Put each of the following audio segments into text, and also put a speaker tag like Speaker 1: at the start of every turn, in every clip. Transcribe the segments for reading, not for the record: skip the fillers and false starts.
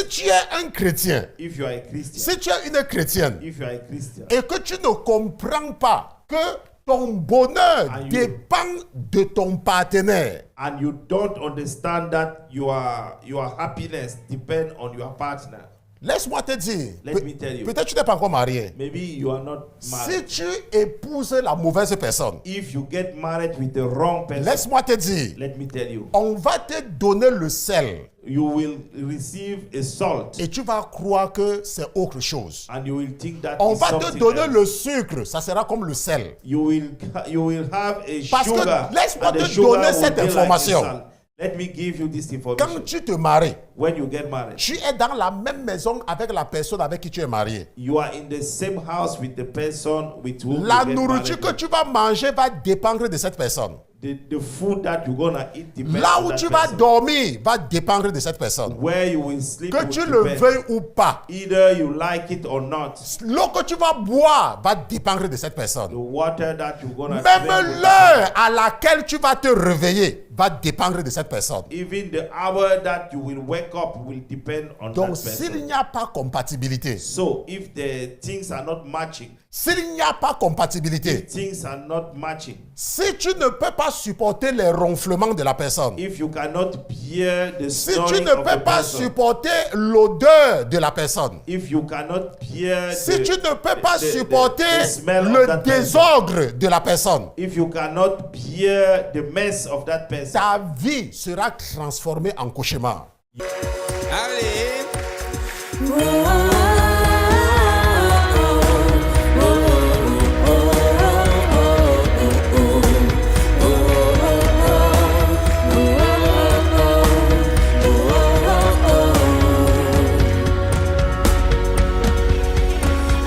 Speaker 1: Si tu es un chrétien,
Speaker 2: if you are a Christian,
Speaker 1: si tu es une chrétienne,
Speaker 2: if you are a Christian,
Speaker 1: et que tu ne comprends pas que ton bonheur
Speaker 2: And you-
Speaker 1: dépend de ton partenaire,
Speaker 2: and you don't understand that your happiness depends on your partner,
Speaker 1: laisse-moi te dire,
Speaker 2: Let me tell you.
Speaker 1: peut-être tu n'es pas encore marié.
Speaker 2: maybe you are not
Speaker 1: Si
Speaker 2: married.
Speaker 1: tu épouses la mauvaise personne,
Speaker 2: If you get married with the wrong person,
Speaker 1: laisse-moi te dire,
Speaker 2: let me tell you,
Speaker 1: on va te donner le sel
Speaker 2: you will receive a salt,
Speaker 1: et tu vas croire que c'est autre chose.
Speaker 2: and you will think that
Speaker 1: On
Speaker 2: is
Speaker 1: va te
Speaker 2: something
Speaker 1: donner
Speaker 2: else.
Speaker 1: le sucre, ça sera comme le sel.
Speaker 2: You will have a
Speaker 1: Parce que
Speaker 2: sugar,
Speaker 1: laisse-moi
Speaker 2: and the
Speaker 1: te
Speaker 2: sugar
Speaker 1: donner
Speaker 2: will
Speaker 1: cette
Speaker 2: be like a
Speaker 1: information.
Speaker 2: salt. Let me give you this
Speaker 1: Quand
Speaker 2: information.
Speaker 1: tu te maries,
Speaker 2: When you get married,
Speaker 1: tu es dans la même maison avec la personne avec qui tu es marié.
Speaker 2: you are in the same house with the person with whom
Speaker 1: La
Speaker 2: you get
Speaker 1: nourriture
Speaker 2: married.
Speaker 1: que tu vas manger va dépendre de cette personne.
Speaker 2: The food that you're gonna eat depends
Speaker 1: Là
Speaker 2: on
Speaker 1: où
Speaker 2: that
Speaker 1: tu vas
Speaker 2: person.
Speaker 1: dormir va dépendre de cette personne.
Speaker 2: Where you will sleep
Speaker 1: Que
Speaker 2: will
Speaker 1: tu le
Speaker 2: depend.
Speaker 1: veuilles ou pas.
Speaker 2: Either you like it or not.
Speaker 1: L'eau que tu vas boire va dépendre de cette
Speaker 2: The
Speaker 1: personne.
Speaker 2: water that you're gonna
Speaker 1: Même
Speaker 2: drink will
Speaker 1: l'heure à laquelle tu vas te réveiller va dépendre de cette personne.
Speaker 2: even the hour that you will wake up will depend on
Speaker 1: Donc,
Speaker 2: that
Speaker 1: s'il
Speaker 2: person.
Speaker 1: n'y a pas compatibilité,
Speaker 2: So if the things are not matching,
Speaker 1: s'il n'y a pas compatibilité,
Speaker 2: things are not matching.
Speaker 1: si tu ne peux pas supporter les ronflements de la personne,
Speaker 2: If you cannot bear the
Speaker 1: si tu
Speaker 2: snoring
Speaker 1: ne
Speaker 2: of
Speaker 1: peux
Speaker 2: the
Speaker 1: pas
Speaker 2: person,
Speaker 1: supporter l'odeur de la personne,
Speaker 2: if you cannot bear
Speaker 1: si
Speaker 2: the,
Speaker 1: tu ne peux pas
Speaker 2: the
Speaker 1: supporter
Speaker 2: smell of
Speaker 1: le
Speaker 2: that person,
Speaker 1: désordre de la personne,
Speaker 2: if you cannot bear the mess of that person,
Speaker 1: ta vie sera transformée en cauchemar.
Speaker 3: Allez,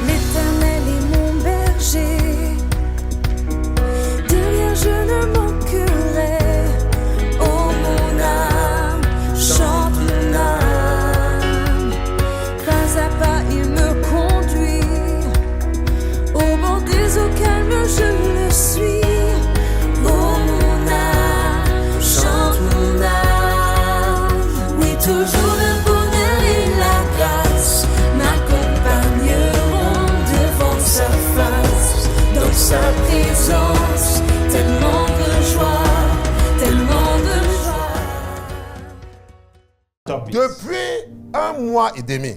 Speaker 4: L'Éternel est mon berger, de rien je ne manquerai. Oh mon âme, chante mon âme, pas à pas il me conduit, au bord des eaux calmes je le suis. Oh mon âme, chante mon âme, oui toujours le bonheur et la grâce m'accompagneront devant sa face, dans sa présence, tellement de joie, tellement de joie.
Speaker 2: topics.
Speaker 1: Depuis un mois et demi,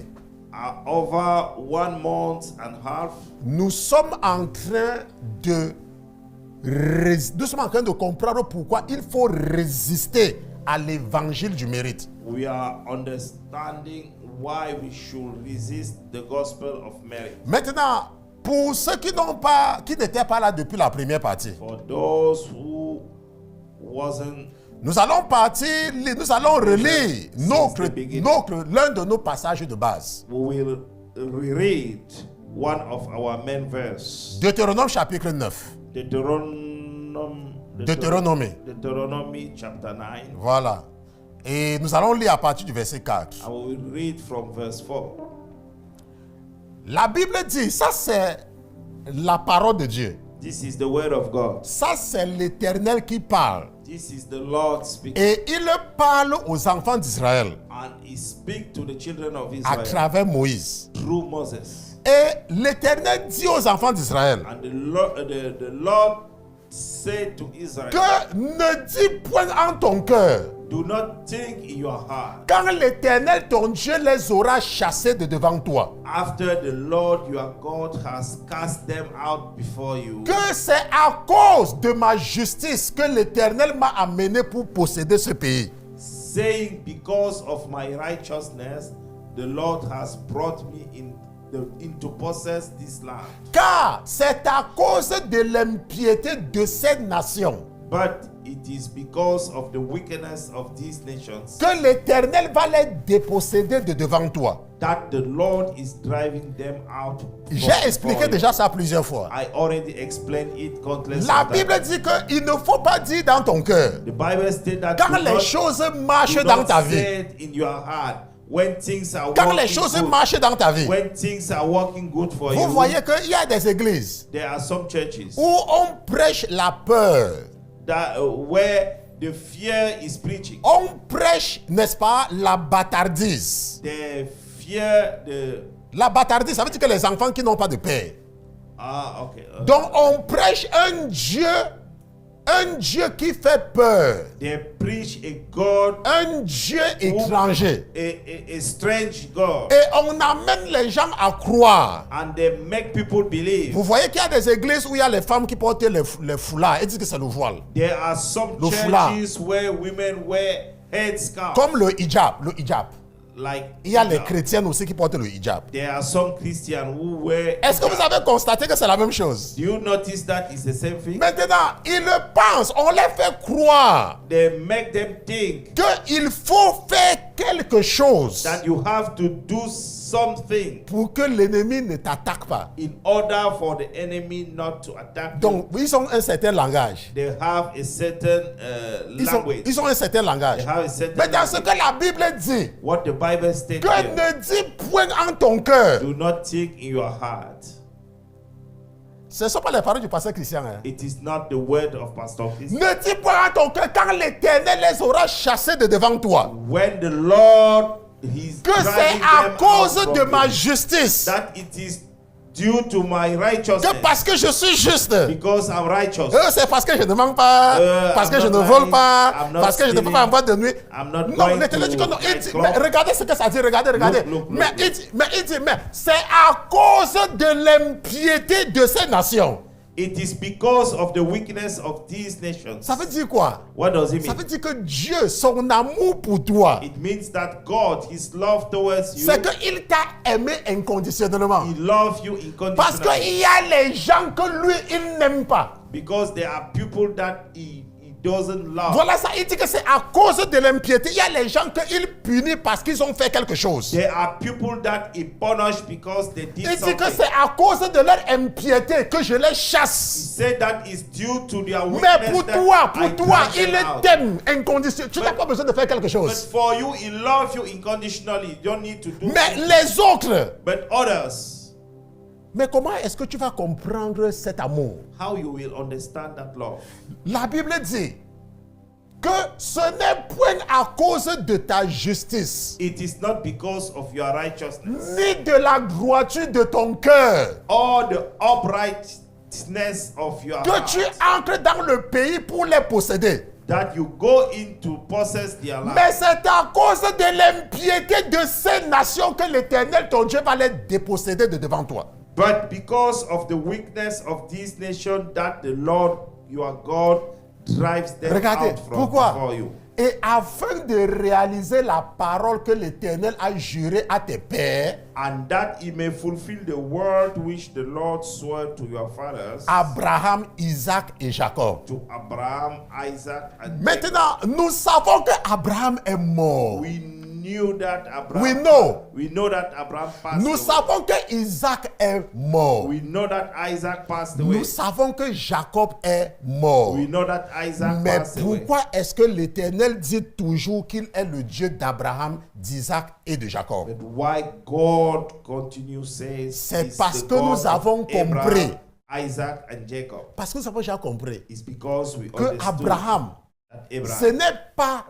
Speaker 2: Over 1 month and a half,
Speaker 1: nous sommes en train de comprendre pourquoi il faut résister à l'évangile du mérite.
Speaker 2: we are understanding why we should resist the gospel of merit.
Speaker 1: Maintenant, pour ceux qui n'étaient pas là depuis la première partie,
Speaker 2: For those who wasn't,
Speaker 1: nous allons relire
Speaker 2: the beginning.
Speaker 1: l'un de nos passages de base.
Speaker 2: we will read one of our main verse,
Speaker 1: Deutéronome chapitre 9.
Speaker 2: Deuteronomy chapter 9.
Speaker 1: Voilà. Et nous allons lire à partir du verset 4.
Speaker 2: I will read from verse 4.
Speaker 1: La Bible dit, ça c'est la parole de Dieu.
Speaker 2: This is the word of God.
Speaker 1: Ça c'est l'Éternel qui parle.
Speaker 2: This is the Lord speaking.
Speaker 1: Et il parle aux enfants d'Israël
Speaker 2: And he speak to the children of
Speaker 1: à
Speaker 2: Israel
Speaker 1: travers Moïse.
Speaker 2: through Moses.
Speaker 1: Et l'Éternel dit aux enfants d'Israël
Speaker 2: And the Lord said to Israel,
Speaker 1: que ne dis point en ton cœur,
Speaker 2: do not think in your heart,
Speaker 1: quand l'Éternel ton Dieu les aura chassés de devant toi,
Speaker 2: after the Lord your God has cast them out before you,
Speaker 1: que c'est à cause de ma justice que l'Éternel m'a amené pour posséder ce pays.
Speaker 2: saying, because of my righteousness, the Lord has brought me into possess this land.
Speaker 1: Car c'est à cause de l'impiété de cette nation
Speaker 2: But it is because of the wickedness of these nations
Speaker 1: que l'Éternel va les déposséder de devant toi.
Speaker 2: that the Lord is driving them out.
Speaker 1: J'ai expliqué déjà ça plusieurs fois.
Speaker 2: I already explained it countless
Speaker 1: La
Speaker 2: times.
Speaker 1: Bible dit qu'il ne faut pas dire dans ton cœur.
Speaker 2: The Bible states that
Speaker 1: Quand
Speaker 2: do
Speaker 1: les
Speaker 2: not-
Speaker 1: choses marchent
Speaker 2: do
Speaker 1: dans
Speaker 2: not
Speaker 1: ta vie,
Speaker 2: say it in your heart when things are
Speaker 1: quand les
Speaker 2: working
Speaker 1: choses
Speaker 2: good.
Speaker 1: marchent dans ta vie,
Speaker 2: When things are working good for
Speaker 1: vous
Speaker 2: you,
Speaker 1: voyez qu'il y a des églises
Speaker 2: there are some churches
Speaker 1: où on prêche la peur.
Speaker 2: that where The fear is preaching.
Speaker 1: On prêche, n'est-ce pas, la bâtardise.
Speaker 2: The fear,
Speaker 1: La bâtardise, ça veut dire que les enfants qui n'ont pas de père.
Speaker 2: okay.
Speaker 1: Donc on prêche un Dieu qui fait peur.
Speaker 2: They preach a God,
Speaker 1: Un Dieu étranger.
Speaker 2: a strange God,
Speaker 1: Et on amène les gens à croire.
Speaker 2: and they make people believe.
Speaker 1: Vous voyez qu'il y a des églises où il y a les femmes qui portent les foulards et disent que c'est le voile.
Speaker 2: There are some
Speaker 1: Le foulard.
Speaker 2: churches where women wear headscarves.
Speaker 1: Comme le hijab.
Speaker 2: Like
Speaker 1: Il y a les
Speaker 2: hijab.
Speaker 1: chrétiennes aussi qui portent le hijab.
Speaker 2: There are some Christians who wear.
Speaker 1: Est-ce que vous
Speaker 2: hijab.
Speaker 1: avez constaté que c'est la même chose?
Speaker 2: Do you notice that it's the same thing?
Speaker 1: Maintenant, ils le pensent. On les fait croire
Speaker 2: They make them think
Speaker 1: qu'il faut faire quelque chose
Speaker 2: that you have to do something
Speaker 1: pour que l'ennemi ne t'attaque pas.
Speaker 2: in order for the enemy not to attack you.
Speaker 1: Donc, ils ont un certain langage.
Speaker 2: They have a certain language.
Speaker 1: Ils ont un certain langage.
Speaker 2: They have a certain
Speaker 1: Mais dans ce
Speaker 2: language.
Speaker 1: que la Bible dit,
Speaker 2: What the Bible states
Speaker 1: que
Speaker 2: here,
Speaker 1: ne dis point en ton cœur.
Speaker 2: do not think in your heart.
Speaker 1: Ce ne sont pas les paroles du pasteur Christian. Hein.
Speaker 2: It is not the word of Pastor Chris.
Speaker 1: Ne dis point en ton cœur quand l'Éternel les aura chassés de devant toi.
Speaker 2: When the Lord is
Speaker 1: Que c'est
Speaker 2: driving
Speaker 1: à
Speaker 2: them
Speaker 1: cause
Speaker 2: out from
Speaker 1: de ma
Speaker 2: you,
Speaker 1: justice.
Speaker 2: that it is due to my righteousness,
Speaker 1: Que parce que je suis juste.
Speaker 2: because I'm righteous.
Speaker 1: C'est parce que je ne mens pas, parce que
Speaker 2: I'm
Speaker 1: je
Speaker 2: not
Speaker 1: ne vole
Speaker 2: lying,
Speaker 1: pas,
Speaker 2: I'm not
Speaker 1: parce que je ne fais
Speaker 2: stealing,
Speaker 1: pas en boîte de nuit.
Speaker 2: I'm not
Speaker 1: Non,
Speaker 2: going
Speaker 1: l'Éternel dit que
Speaker 2: to
Speaker 1: non. Il dit,
Speaker 2: nightclub.
Speaker 1: mais regardez ce que ça dit, regardez.
Speaker 2: Look,
Speaker 1: mais il dit, mais c'est à cause de l'impiété de ces nations.
Speaker 2: It is because of the weakness of these nations.
Speaker 1: Ça veut dire quoi?
Speaker 2: What does it
Speaker 1: Ça
Speaker 2: mean?
Speaker 1: veut dire que Dieu, son amour pour toi,
Speaker 2: It means that God, His love towards you,
Speaker 1: c'est qu'il t'a aimé inconditionnellement.
Speaker 2: He loves you
Speaker 1: Parce
Speaker 2: unconditionally.
Speaker 1: qu'il y a les gens que lui, il n'aime pas.
Speaker 2: Because there are people that He doesn't love.
Speaker 1: Voilà ça, il dit que c'est à cause de l'impiété. Il y a les gens qu'il punit parce qu'ils ont fait quelque chose.
Speaker 2: There are people that He punished because they did
Speaker 1: Il dit que
Speaker 2: something.
Speaker 1: c'est à cause de leur impiété que je les
Speaker 2: He
Speaker 1: chasse.
Speaker 2: said that is due to their
Speaker 1: Mais
Speaker 2: weakness.
Speaker 1: pour
Speaker 2: that
Speaker 1: toi,
Speaker 2: I drive
Speaker 1: il
Speaker 2: them out.
Speaker 1: t'aime inconditionnellement. Tu n'as pas besoin de faire quelque
Speaker 2: But
Speaker 1: chose.
Speaker 2: for you, He loves you unconditionally. You don't need to do
Speaker 1: Mais
Speaker 2: anything.
Speaker 1: les autres,
Speaker 2: But others,
Speaker 1: mais comment est-ce que tu vas comprendre cet amour?
Speaker 2: how you will understand that love?
Speaker 1: La Bible dit que ce n'est point à cause de ta justice,
Speaker 2: It is not because of your righteousness
Speaker 1: ni de la droiture de ton cœur,
Speaker 2: or the uprightness of your
Speaker 1: que tu
Speaker 2: heart
Speaker 1: entres dans le pays pour les posséder.
Speaker 2: that you go in to possess their land.
Speaker 1: Mais c'est à cause de l'impiété de ces nations que l'Éternel, ton Dieu, va les déposséder de devant toi.
Speaker 2: But because of the weakness of these nations that the Lord your God drives them
Speaker 1: Regardez,
Speaker 2: out from
Speaker 1: pourquoi?
Speaker 2: before you.
Speaker 1: Et afin de réaliser la parole que l'Éternel a jurée à tes pères,
Speaker 2: And that He may fulfill the word which the Lord swore to your fathers,
Speaker 1: Abraham, Isaac et Jacob.
Speaker 2: to Abraham, Isaac, and Jacob.
Speaker 1: Maintenant, nous savons que Abraham est mort.
Speaker 2: We knew that Abraham.
Speaker 1: We know.
Speaker 2: We know that Abraham passed
Speaker 1: Nous
Speaker 2: away.
Speaker 1: savons que Isaac est mort.
Speaker 2: We know that Isaac passed away.
Speaker 1: Nous savons que Jacob est mort.
Speaker 2: We know that Isaac
Speaker 1: Mais
Speaker 2: passed away.
Speaker 1: pourquoi est-ce que l'Éternel dit toujours qu'il est le Dieu d'Abraham, d'Isaac et de Jacob?
Speaker 2: But why God continues says
Speaker 1: C'est
Speaker 2: is
Speaker 1: parce
Speaker 2: the
Speaker 1: que
Speaker 2: God
Speaker 1: nous avons
Speaker 2: of Abraham,
Speaker 1: compris.
Speaker 2: Isaac and Jacob.
Speaker 1: Parce que nous avons déjà compris
Speaker 2: It's because we
Speaker 1: que
Speaker 2: understood
Speaker 1: Abraham,
Speaker 2: that Abraham,
Speaker 1: ce n'est pas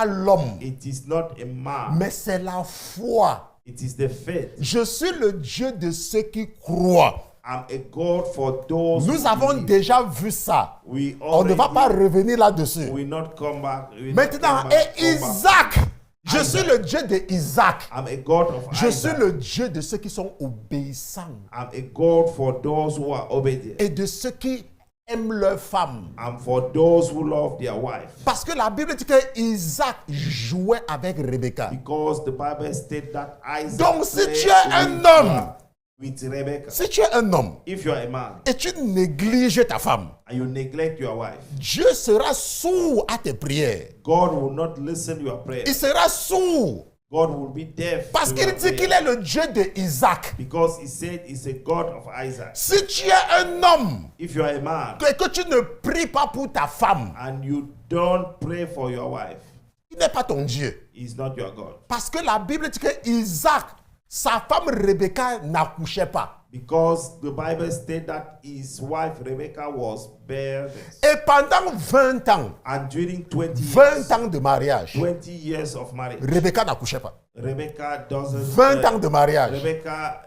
Speaker 1: l'homme,
Speaker 2: it is not a man,
Speaker 1: mais c'est la foi.
Speaker 2: it is the faith.
Speaker 1: Je suis le Dieu de ceux qui croient.
Speaker 2: I'm a God for those
Speaker 1: Nous
Speaker 2: who
Speaker 1: avons
Speaker 2: believe.
Speaker 1: déjà vu ça.
Speaker 2: We
Speaker 1: On ne va
Speaker 2: already-
Speaker 1: pas revenir là-dessus.
Speaker 2: we not come back. We not
Speaker 1: Maintenant,
Speaker 2: come back,
Speaker 1: et
Speaker 2: come back.
Speaker 1: Isaac, je
Speaker 2: Isaac.
Speaker 1: suis le Dieu d'Isaac.
Speaker 2: I'm a God of
Speaker 1: Je
Speaker 2: Isaac.
Speaker 1: suis le Dieu de ceux qui sont obéissants
Speaker 2: I'm a God for those who are obedient.
Speaker 1: et de ceux qui aiment leurs femmes.
Speaker 2: I'm for those who love their wife.
Speaker 1: Parce que la Bible dit que Isaac jouait avec Rebecca.
Speaker 2: Because the Bible states that Isaac
Speaker 1: Donc, si
Speaker 2: played
Speaker 1: tu es un
Speaker 2: with
Speaker 1: homme,
Speaker 2: her, with Rebecca.
Speaker 1: Si tu es un homme
Speaker 2: If you are a man
Speaker 1: et tu négliges ta femme,
Speaker 2: and you neglect your wife,
Speaker 1: Dieu sera sourd à tes prières.
Speaker 2: God will not listen to your prayer.
Speaker 1: Il sera sourd
Speaker 2: God will be deaf
Speaker 1: parce
Speaker 2: to
Speaker 1: qu'il
Speaker 2: your
Speaker 1: dit qu'il
Speaker 2: prayer.
Speaker 1: est le Dieu d'Isaac.
Speaker 2: Because he said he's a God of Isaac.
Speaker 1: Si tu es un homme
Speaker 2: If you are a man
Speaker 1: et que tu ne pries pas pour ta femme,
Speaker 2: and you don't pray for your wife,
Speaker 1: il n'est pas ton Dieu.
Speaker 2: he's not your God.
Speaker 1: Parce que la Bible dit que Isaac, sa femme Rebecca n'accouchait pas.
Speaker 2: Because the Bible states that his wife Rebecca was barrenness.
Speaker 1: Et pendant 20 ans,
Speaker 2: And during 20
Speaker 1: 20 ans de mariage,
Speaker 2: 20 years of marriage,
Speaker 1: Rebecca n'accouchait pas.
Speaker 2: Rebecca doesn't.
Speaker 1: 20 ans de mariage.
Speaker 2: Rebecca.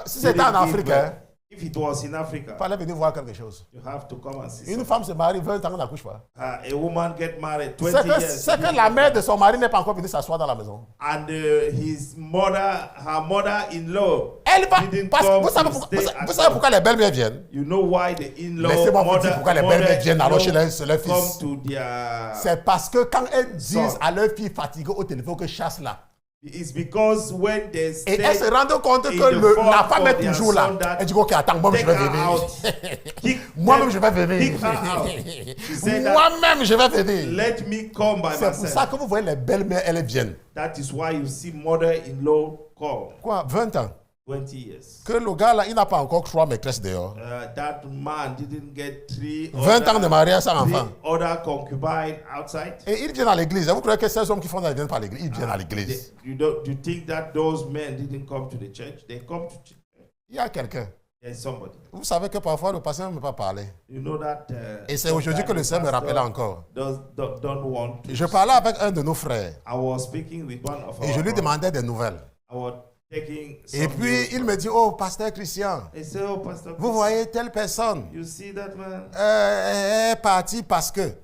Speaker 1: Si c'était
Speaker 2: didn't
Speaker 1: en
Speaker 2: give
Speaker 1: Afrique,
Speaker 2: birth.
Speaker 1: hein,
Speaker 2: If it was in
Speaker 1: il
Speaker 2: Africa,
Speaker 1: fallait venir voir quelque chose.
Speaker 2: you have to come and see.
Speaker 1: Une femme se marie, 20 ans, n'accouche pas.
Speaker 2: A woman get married 20
Speaker 1: C'est
Speaker 2: years.
Speaker 1: que la mère de son mari n'est pas encore venue s'asseoir dans la maison.
Speaker 2: And her mother-in-law
Speaker 1: Elle va.
Speaker 2: didn't
Speaker 1: Parce que
Speaker 2: come
Speaker 1: vous savez,
Speaker 2: to stay at
Speaker 1: vous savez pourquoi
Speaker 2: home.
Speaker 1: les belles-mères viennent?
Speaker 2: You know why the in-law
Speaker 1: Laissez-moi vous dire pourquoi les belles-mères viennent alors chez leur fils.
Speaker 2: come to their.
Speaker 1: C'est parce que quand elles disent
Speaker 2: Son.
Speaker 1: à leur fille fatiguée au téléphone que chasse là,
Speaker 2: It's because when they
Speaker 1: et
Speaker 2: stay
Speaker 1: elles se rendent compte
Speaker 2: in
Speaker 1: que
Speaker 2: the farm
Speaker 1: la femme
Speaker 2: for
Speaker 1: est
Speaker 2: their
Speaker 1: toujours là.
Speaker 2: son that
Speaker 1: Elle dit ok, attends, moi-même je vais
Speaker 2: take her
Speaker 1: venir.
Speaker 2: out. Kick
Speaker 1: Moi-même
Speaker 2: them-
Speaker 1: je vais venir.
Speaker 2: kick her out. She said that,
Speaker 1: Moi-même je vais venir.
Speaker 2: let me come by
Speaker 1: C'est pour ça
Speaker 2: myself.
Speaker 1: que vous voyez les belles-mères, elles viennent.
Speaker 2: That is why you see mother-in-law come.
Speaker 1: Quoi, 20 ans?
Speaker 2: 20 years.
Speaker 1: Que le gars là, il n'a pas encore 3 maîtresses dehors.
Speaker 2: That man didn't get
Speaker 1: 20 ans de mariage sans
Speaker 2: three
Speaker 1: enfant.
Speaker 2: other concubines outside.
Speaker 1: Et ils viennent à l'église. Vous croyez que ces hommes qui font ça, ils viennent pas à l'église? Ils viennent à l'église.
Speaker 2: You think that those men didn't come to the church? They come to church.
Speaker 1: Il y a quelqu'un.
Speaker 2: There's somebody.
Speaker 1: Vous savez que parfois le pasteur ne peut pas parler.
Speaker 2: You know that.
Speaker 1: Et c'est aujourd'hui que le Seigneur me rappelle encore.
Speaker 2: Don't want to.
Speaker 1: Je parlais avec un de nos frères
Speaker 2: I was speaking with one of
Speaker 1: et je
Speaker 2: our.
Speaker 1: lui demandais des nouvelles.
Speaker 2: I was taking.
Speaker 1: Et
Speaker 2: some
Speaker 1: puis
Speaker 2: news.
Speaker 1: il me dit, oh pasteur Christian,
Speaker 2: He said, "Oh, Pastor,
Speaker 1: vous voyez telle personne
Speaker 2: you see that man?
Speaker 1: est partie parce que.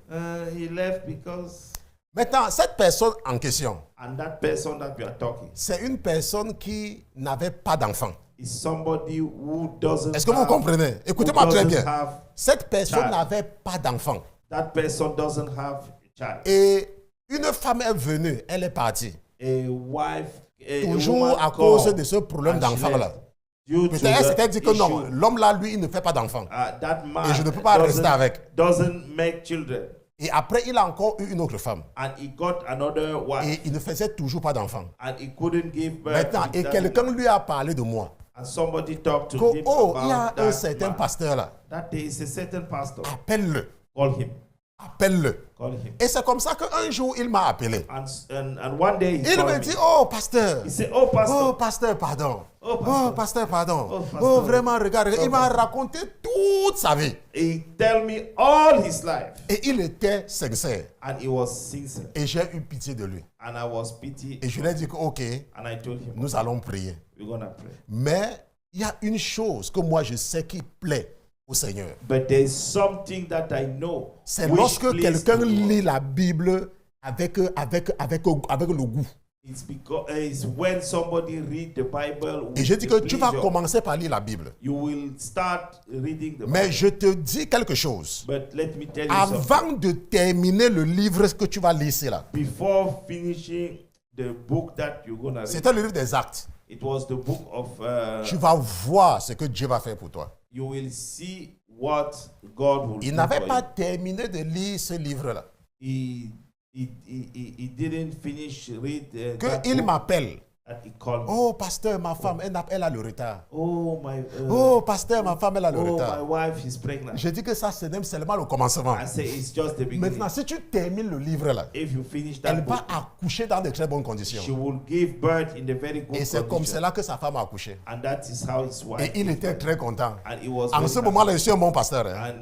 Speaker 2: He left because."
Speaker 1: Maintenant, cette personne en question,
Speaker 2: And that person that we are talking
Speaker 1: c'est une personne qui n'avait pas d'enfant.
Speaker 2: is somebody who doesn't.
Speaker 1: Est-ce que vous
Speaker 2: have-
Speaker 1: comprenez?
Speaker 2: who
Speaker 1: Écoutez-moi très
Speaker 2: doesn't
Speaker 1: bien.
Speaker 2: have-
Speaker 1: Cette personne
Speaker 2: child.
Speaker 1: n'avait pas d'enfant.
Speaker 2: That person doesn't have a child.
Speaker 1: Et une femme est venue, elle est partie.
Speaker 2: A wife. A
Speaker 1: Toujours
Speaker 2: woman
Speaker 1: à cause
Speaker 2: called
Speaker 1: de ce problème
Speaker 2: and she
Speaker 1: d'enfant là.
Speaker 2: left. Due to
Speaker 1: Peut-être elle
Speaker 2: the
Speaker 1: s'était dit que non,
Speaker 2: issue,
Speaker 1: l'homme là, lui, il ne fait pas d'enfant.
Speaker 2: that man
Speaker 1: Et je ne peux pas rester avec.
Speaker 2: doesn't make children.
Speaker 1: Et après, il a encore eu une autre femme.
Speaker 2: And he got another wife.
Speaker 1: Et il ne faisait toujours pas d'enfant.
Speaker 2: And he couldn't give birth.
Speaker 1: Maintenant,
Speaker 2: to
Speaker 1: et
Speaker 2: that
Speaker 1: quelqu'un
Speaker 2: woman.
Speaker 1: lui a parlé de moi.
Speaker 2: And somebody talked to
Speaker 1: Que,
Speaker 2: him
Speaker 1: oh, il y a
Speaker 2: about
Speaker 1: un
Speaker 2: that
Speaker 1: certain
Speaker 2: man.
Speaker 1: pasteur là.
Speaker 2: That there is a certain pastor.
Speaker 1: Appelle-le.
Speaker 2: Call him.
Speaker 1: Appelle-le.
Speaker 2: Call him.
Speaker 1: Et c'est comme ça qu'un jour, il m'a appelé.
Speaker 2: And one day he
Speaker 1: Il
Speaker 2: called
Speaker 1: me
Speaker 2: me.
Speaker 1: dit, oh, pasteur.
Speaker 2: He said, "Oh, pastor."
Speaker 1: Oh, pasteur, pardon.
Speaker 2: Oh, pasteur.
Speaker 1: Oh, pasteur, pardon.
Speaker 2: Oh, pasteur.
Speaker 1: Oh, vraiment, regarde.
Speaker 2: Oh,
Speaker 1: Il m'a
Speaker 2: pasteur.
Speaker 1: raconté toute sa vie.
Speaker 2: He tell me all his life.
Speaker 1: Et il était sincère.
Speaker 2: And he was sincere.
Speaker 1: Et j'ai eu pitié de lui.
Speaker 2: And I was pity.
Speaker 1: Et je lui ai dit que, ok,
Speaker 2: And I told him,
Speaker 1: nous allons prier.
Speaker 2: we're going to pray.
Speaker 1: Mais il y a une chose que moi je sais qui plaît au Seigneur.
Speaker 2: But there's something that I know.
Speaker 1: C'est
Speaker 2: which
Speaker 1: lorsque
Speaker 2: pleases
Speaker 1: quelqu'un
Speaker 2: the Lord.
Speaker 1: lit la Bible avec le goût.
Speaker 2: It's because it's when somebody read the Bible.
Speaker 1: Et
Speaker 2: with
Speaker 1: je dis
Speaker 2: the
Speaker 1: que tu vas
Speaker 2: pleasure.
Speaker 1: commencer par lire la Bible.
Speaker 2: You will start reading the
Speaker 1: Mais
Speaker 2: Bible.
Speaker 1: je te dis quelque chose.
Speaker 2: But let me tell you something.
Speaker 1: Avant de terminer le livre que tu vas lire là,
Speaker 2: Before finishing the book that you're gonna read,
Speaker 1: c'était le livre des actes.
Speaker 2: it was the book of.
Speaker 1: Tu vas voir ce que Dieu va faire pour toi.
Speaker 2: You will see what God will
Speaker 1: Il
Speaker 2: do
Speaker 1: n'avait
Speaker 2: for
Speaker 1: pas
Speaker 2: you.
Speaker 1: terminé de lire ce livre-là.
Speaker 2: He didn't finish read that
Speaker 1: Qu'il
Speaker 2: book
Speaker 1: m'appelle.
Speaker 2: that he called me.
Speaker 1: Oh, pasteur, ma femme, elle a le retard.
Speaker 2: Oh my.
Speaker 1: Oh, pasteur, ma femme, elle a le
Speaker 2: Oh, my
Speaker 1: retard.
Speaker 2: wife is pregnant.
Speaker 1: Je dis que ça, c'est même seulement le commencement.
Speaker 2: I say it's just the beginning.
Speaker 1: Maintenant, si tu termines le livre là,
Speaker 2: If you finish that
Speaker 1: elle
Speaker 2: book,
Speaker 1: va accoucher dans de très bonnes
Speaker 2: she
Speaker 1: conditions.
Speaker 2: will give birth in the very good
Speaker 1: Et c'est comme
Speaker 2: condition.
Speaker 1: cela que sa femme a accouché.
Speaker 2: And that is how his wife.
Speaker 1: Et il
Speaker 2: gave
Speaker 1: était
Speaker 2: birth.
Speaker 1: très content.
Speaker 2: And he was
Speaker 1: En
Speaker 2: very
Speaker 1: ce
Speaker 2: happy.
Speaker 1: moment-là, je suis un bon pasteur. Hein.
Speaker 2: And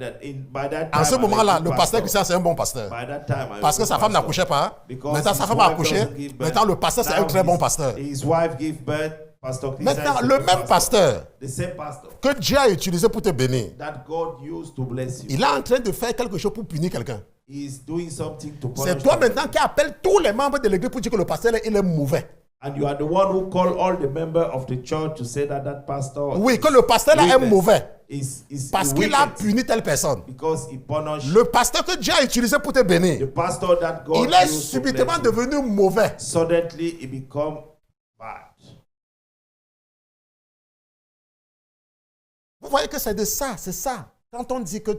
Speaker 2: by that
Speaker 1: En
Speaker 2: time,
Speaker 1: ce
Speaker 2: I'm
Speaker 1: moment-là,
Speaker 2: a good
Speaker 1: le pasteur Christian, c'est un bon pasteur.
Speaker 2: By that time, I'm
Speaker 1: Parce
Speaker 2: a
Speaker 1: que
Speaker 2: good
Speaker 1: sa femme
Speaker 2: pastor.
Speaker 1: n'accouchait pas.
Speaker 2: Because
Speaker 1: Maintenant, sa
Speaker 2: his
Speaker 1: femme a
Speaker 2: wife
Speaker 1: accouché.
Speaker 2: doesn't give birth.
Speaker 1: Maintenant, le pasteur, c'est un
Speaker 2: Now
Speaker 1: très bon
Speaker 2: his-
Speaker 1: pasteur.
Speaker 2: His wife gave birth. Pastor Christian
Speaker 1: Maintenant,
Speaker 2: is a
Speaker 1: le
Speaker 2: good
Speaker 1: même pasteur
Speaker 2: The same pastor
Speaker 1: que Dieu a utilisé pour te bénir,
Speaker 2: that God used to bless you.
Speaker 1: il est en train de faire quelque chose pour punir quelqu'un.
Speaker 2: He is doing something to punish
Speaker 1: C'est toi
Speaker 2: you.
Speaker 1: maintenant qui appelles tous les membres de l'église pour dire que le pasteur, il est mauvais.
Speaker 2: And you are the one who call all the members of the church to say that pastor
Speaker 1: Oui, que le pasteur là est
Speaker 2: wicked.
Speaker 1: mauvais.
Speaker 2: is
Speaker 1: Parce qu'il a
Speaker 2: wicked
Speaker 1: puni telle personne.
Speaker 2: because he punished
Speaker 1: Le pasteur que Dieu a utilisé pour te
Speaker 2: the
Speaker 1: bénir,
Speaker 2: pastor that God
Speaker 1: il est
Speaker 2: used to
Speaker 1: subitement
Speaker 2: bless you.
Speaker 1: devenu mauvais.
Speaker 2: Suddenly he become bad.
Speaker 1: Vous voyez que c'est de ça, c'est ça. Quand on dit que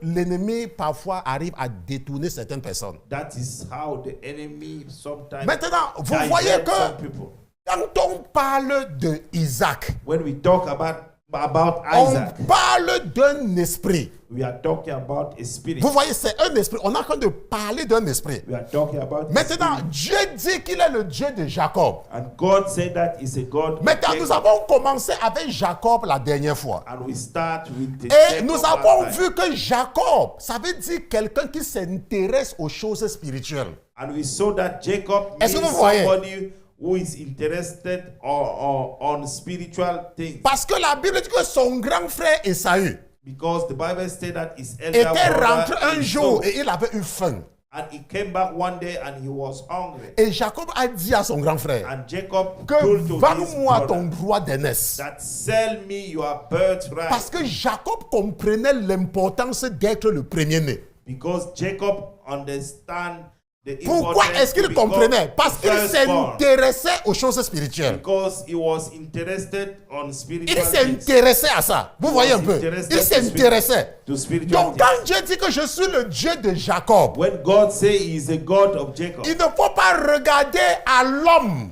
Speaker 1: l'ennemi parfois arrive à détourner certaines personnes.
Speaker 2: That is how the enemy sometimes
Speaker 1: Maintenant, vous
Speaker 2: divert
Speaker 1: voyez
Speaker 2: some
Speaker 1: que
Speaker 2: people.
Speaker 1: quand on parle de Isaac,
Speaker 2: When we talk about About
Speaker 1: On
Speaker 2: Isaac,
Speaker 1: parle d'un esprit.
Speaker 2: we are talking about a spirit.
Speaker 1: Vous voyez, c'est un esprit. On est en train de parler d'un esprit.
Speaker 2: We are talking about a
Speaker 1: Maintenant,
Speaker 2: spirit.
Speaker 1: Dieu dit qu'il est le Dieu de Jacob.
Speaker 2: And God said that is a God. of
Speaker 1: Maintenant, nous
Speaker 2: Jacob.
Speaker 1: avons commencé avec Jacob la dernière fois.
Speaker 2: And we start with the
Speaker 1: Et
Speaker 2: Jacob
Speaker 1: nous
Speaker 2: last
Speaker 1: avons
Speaker 2: time.
Speaker 1: vu que Jacob, ça veut dire quelqu'un qui s'intéresse aux choses spirituelles.
Speaker 2: And we saw that Jacob
Speaker 1: Est-ce
Speaker 2: means
Speaker 1: que vous voyez?
Speaker 2: somebody who is interested on spiritual things.
Speaker 1: Parce que la Bible dit que son grand frère Esaü
Speaker 2: Because the Bible said that his elder
Speaker 1: était
Speaker 2: brother
Speaker 1: rentré un jour
Speaker 2: Esau,
Speaker 1: et il avait eu faim.
Speaker 2: and he came back one day and he was hungry.
Speaker 1: Et Jacob a dit à son grand frère
Speaker 2: And Jacob
Speaker 1: que
Speaker 2: told to his
Speaker 1: vends-moi ton
Speaker 2: brother
Speaker 1: droit d'aînesse.
Speaker 2: that sell me your birthright.
Speaker 1: Parce que Jacob comprenait l'importance d'être le premier-né.
Speaker 2: Because Jacob understand the
Speaker 1: Pourquoi
Speaker 2: importance
Speaker 1: est-ce
Speaker 2: to
Speaker 1: qu'il
Speaker 2: become
Speaker 1: comprenait? Parce qu'il
Speaker 2: firstborn.
Speaker 1: s'intéressait aux choses spirituelles.
Speaker 2: Because he was interested on spiritual
Speaker 1: Il
Speaker 2: things.
Speaker 1: s'intéressait à ça. Vous voyez un peu? Il s'intéressait.
Speaker 2: To spiritual
Speaker 1: Donc
Speaker 2: things.
Speaker 1: quand Dieu dit que je suis le Dieu de Jacob,
Speaker 2: When God say he is a God of Jacob,
Speaker 1: il ne faut pas regarder à l'homme.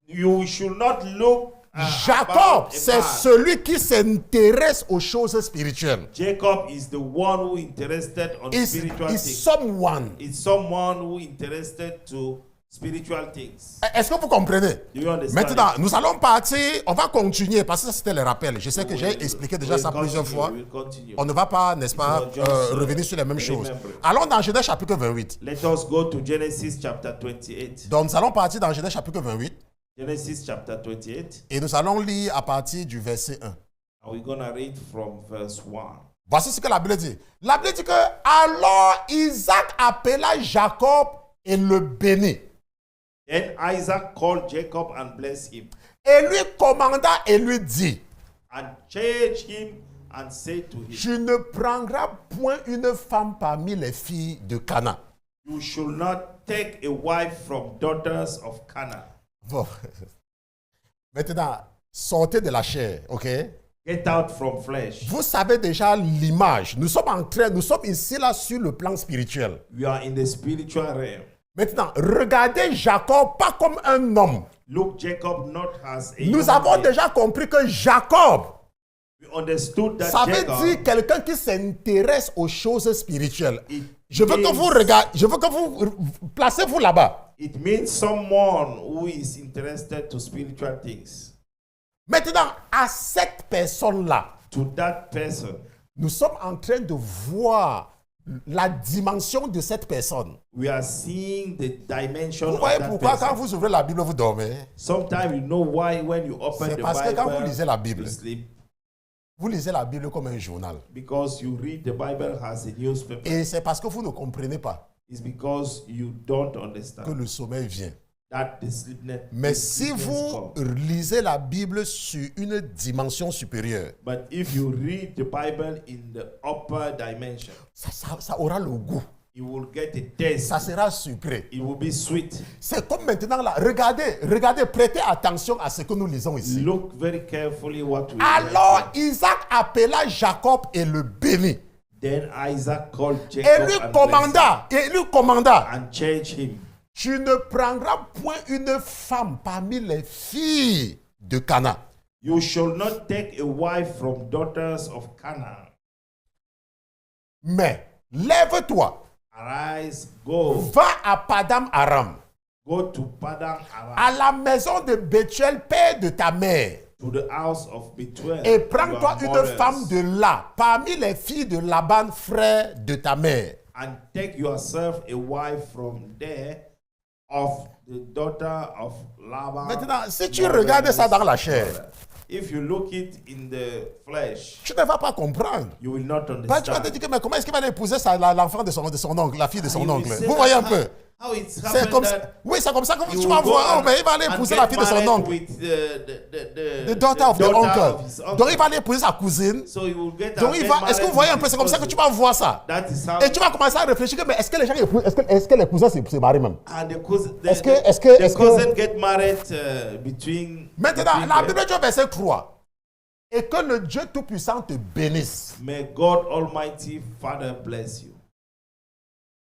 Speaker 2: you should not look
Speaker 1: Jacob,
Speaker 2: about a
Speaker 1: c'est
Speaker 2: man.
Speaker 1: celui qui s'intéresse aux choses spirituelles.
Speaker 2: Jacob is the one who interested on spiritual
Speaker 1: Is
Speaker 2: things.
Speaker 1: someone.
Speaker 2: It's someone who interested to spiritual things.
Speaker 1: Est-ce que vous comprenez?
Speaker 2: Do you understand?
Speaker 1: Maintenant, nous allons partir, on va continuer parce que ça c'était le rappel. Je sais que j'ai expliqué déjà
Speaker 2: We'll
Speaker 1: ça plusieurs
Speaker 2: continue,
Speaker 1: fois.
Speaker 2: we'll continue.
Speaker 1: On ne va pas, n'est-ce pas,
Speaker 2: So just,
Speaker 1: revenir sur les mêmes choses.
Speaker 2: remember.
Speaker 1: Allons dans Genèse chapitre 28.
Speaker 2: Let us go to Genesis chapter 28.
Speaker 1: Donc nous allons partir dans Genèse chapitre 28
Speaker 2: Genesis chapter 28.
Speaker 1: et nous allons lire à partir du verset 1.
Speaker 2: And we're going to read from verse 1.
Speaker 1: Voici ce que la Bible dit. La Bible dit que alors Isaac appela Jacob et le bénit.
Speaker 2: Then Isaac called Jacob and blessed him,
Speaker 1: Et lui commanda et lui dit,
Speaker 2: and charged him and said to him,
Speaker 1: tu ne prendras point une femme parmi les filles de Cana.
Speaker 2: you should not take a wife from daughters of Canaan.
Speaker 1: Bon. Maintenant, sortez de la chair, ok?
Speaker 2: Get out from flesh.
Speaker 1: Vous savez déjà l'image. Nous sommes ici là sur le plan spirituel.
Speaker 2: We are in the spiritual realm.
Speaker 1: Maintenant, regardez Jacob pas comme un homme.
Speaker 2: Look Jacob not as a
Speaker 1: Nous
Speaker 2: human
Speaker 1: avons
Speaker 2: being.
Speaker 1: déjà compris que Jacob,
Speaker 2: We understood that
Speaker 1: ça veut
Speaker 2: Jacob
Speaker 1: dire quelqu'un qui s'intéresse aux choses spirituelles.
Speaker 2: It
Speaker 1: Je veux que
Speaker 2: means-
Speaker 1: vous regardez, je veux que vous placez-vous là-bas.
Speaker 2: it means someone who is interested to spiritual things.
Speaker 1: Maintenant, à cette personne-là,
Speaker 2: To that person,
Speaker 1: nous sommes en train de voir la dimension de cette personne.
Speaker 2: we are seeing the dimension
Speaker 1: Vous
Speaker 2: of
Speaker 1: voyez
Speaker 2: that
Speaker 1: pourquoi quand
Speaker 2: person.
Speaker 1: vous ouvrez la Bible, vous dormez?
Speaker 2: Sometimes you know why when you open
Speaker 1: C'est
Speaker 2: the
Speaker 1: parce que quand vous
Speaker 2: Bible,
Speaker 1: lisez la Bible,
Speaker 2: you sleep.
Speaker 1: vous lisez la Bible comme un journal.
Speaker 2: Because you read the Bible as a newspaper.
Speaker 1: Et c'est parce que vous ne comprenez pas
Speaker 2: It's because you don't
Speaker 1: que
Speaker 2: understand
Speaker 1: le sommeil vient.
Speaker 2: that the sleepiness.
Speaker 1: Mais
Speaker 2: the
Speaker 1: si
Speaker 2: sleepiness
Speaker 1: vous
Speaker 2: come.
Speaker 1: lisez la Bible sur une dimension supérieure,
Speaker 2: But if you read the Bible in the upper dimension,
Speaker 1: ça aura le goût.
Speaker 2: you will get a taste.
Speaker 1: Ça sera sucré.
Speaker 2: It will be sweet.
Speaker 1: C'est comme maintenant là. Regardez, prêtez attention à ce que nous lisons ici.
Speaker 2: Look very carefully what we
Speaker 1: Alors
Speaker 2: read.
Speaker 1: Isaac appela Jacob et le bénit.
Speaker 2: Then Isaac called
Speaker 1: Et
Speaker 2: Jacob
Speaker 1: lui
Speaker 2: and
Speaker 1: commanda,
Speaker 2: blessed and charged him.
Speaker 1: tu ne prendras point une femme parmi les filles de Cana.
Speaker 2: You shall not take a wife from daughters of Canaan.
Speaker 1: Mais lève-toi,
Speaker 2: Arise, go.
Speaker 1: va à Padam Aram,
Speaker 2: Go to Padan Aram,
Speaker 1: à la maison de Bethuel, père de ta mère,
Speaker 2: to the house of Bethuel.
Speaker 1: et prends-toi
Speaker 2: your
Speaker 1: une
Speaker 2: mothers,
Speaker 1: femme de là, parmi les filles de Laban, frère de ta mère.
Speaker 2: and take yourself a wife from there of the daughter of Laban.
Speaker 1: Maintenant, si tu
Speaker 2: Laban's
Speaker 1: regardes ça dans la chair,
Speaker 2: daughter. If you look it in the flesh,
Speaker 1: tu ne vas pas comprendre.
Speaker 2: you will not
Speaker 1: Bah, tu vas te
Speaker 2: understand.
Speaker 1: dire que mais comment est-ce qu'il va épouser l'enfant de son oncle, la fille de son
Speaker 2: You will
Speaker 1: oncle?
Speaker 2: say
Speaker 1: Vous
Speaker 2: that
Speaker 1: voyez un peu?
Speaker 2: how it's
Speaker 1: C'est
Speaker 2: happened
Speaker 1: comme ça.
Speaker 2: that
Speaker 1: Oui, c'est comme ça que
Speaker 2: you
Speaker 1: tu
Speaker 2: will
Speaker 1: vas
Speaker 2: go
Speaker 1: voir. Oh,
Speaker 2: and-
Speaker 1: mais il va aller
Speaker 2: and
Speaker 1: épouser
Speaker 2: get
Speaker 1: la fille de son
Speaker 2: married
Speaker 1: oncle.
Speaker 2: with
Speaker 1: The daughter of the
Speaker 2: daughter
Speaker 1: uncle.
Speaker 2: of his uncle.
Speaker 1: Donc il va aller épouser sa cousine.
Speaker 2: So you will get
Speaker 1: Donc il va. Est-ce que vous voyez un peu? C'est comme ça que tu vas voir ça.
Speaker 2: That is how.
Speaker 1: Et tu vas commencer à réfléchir que mais est-ce que les gens épousent, est-ce que les cousins se marient même?
Speaker 2: And the cousin,
Speaker 1: Est-ce que-
Speaker 2: the cousin get married between.
Speaker 1: Maintenant,
Speaker 2: between
Speaker 1: la
Speaker 2: them.
Speaker 1: Bible dit au verset 3. Et que le Dieu Tout-Puissant te bénisse.
Speaker 2: May God Almighty Father bless you.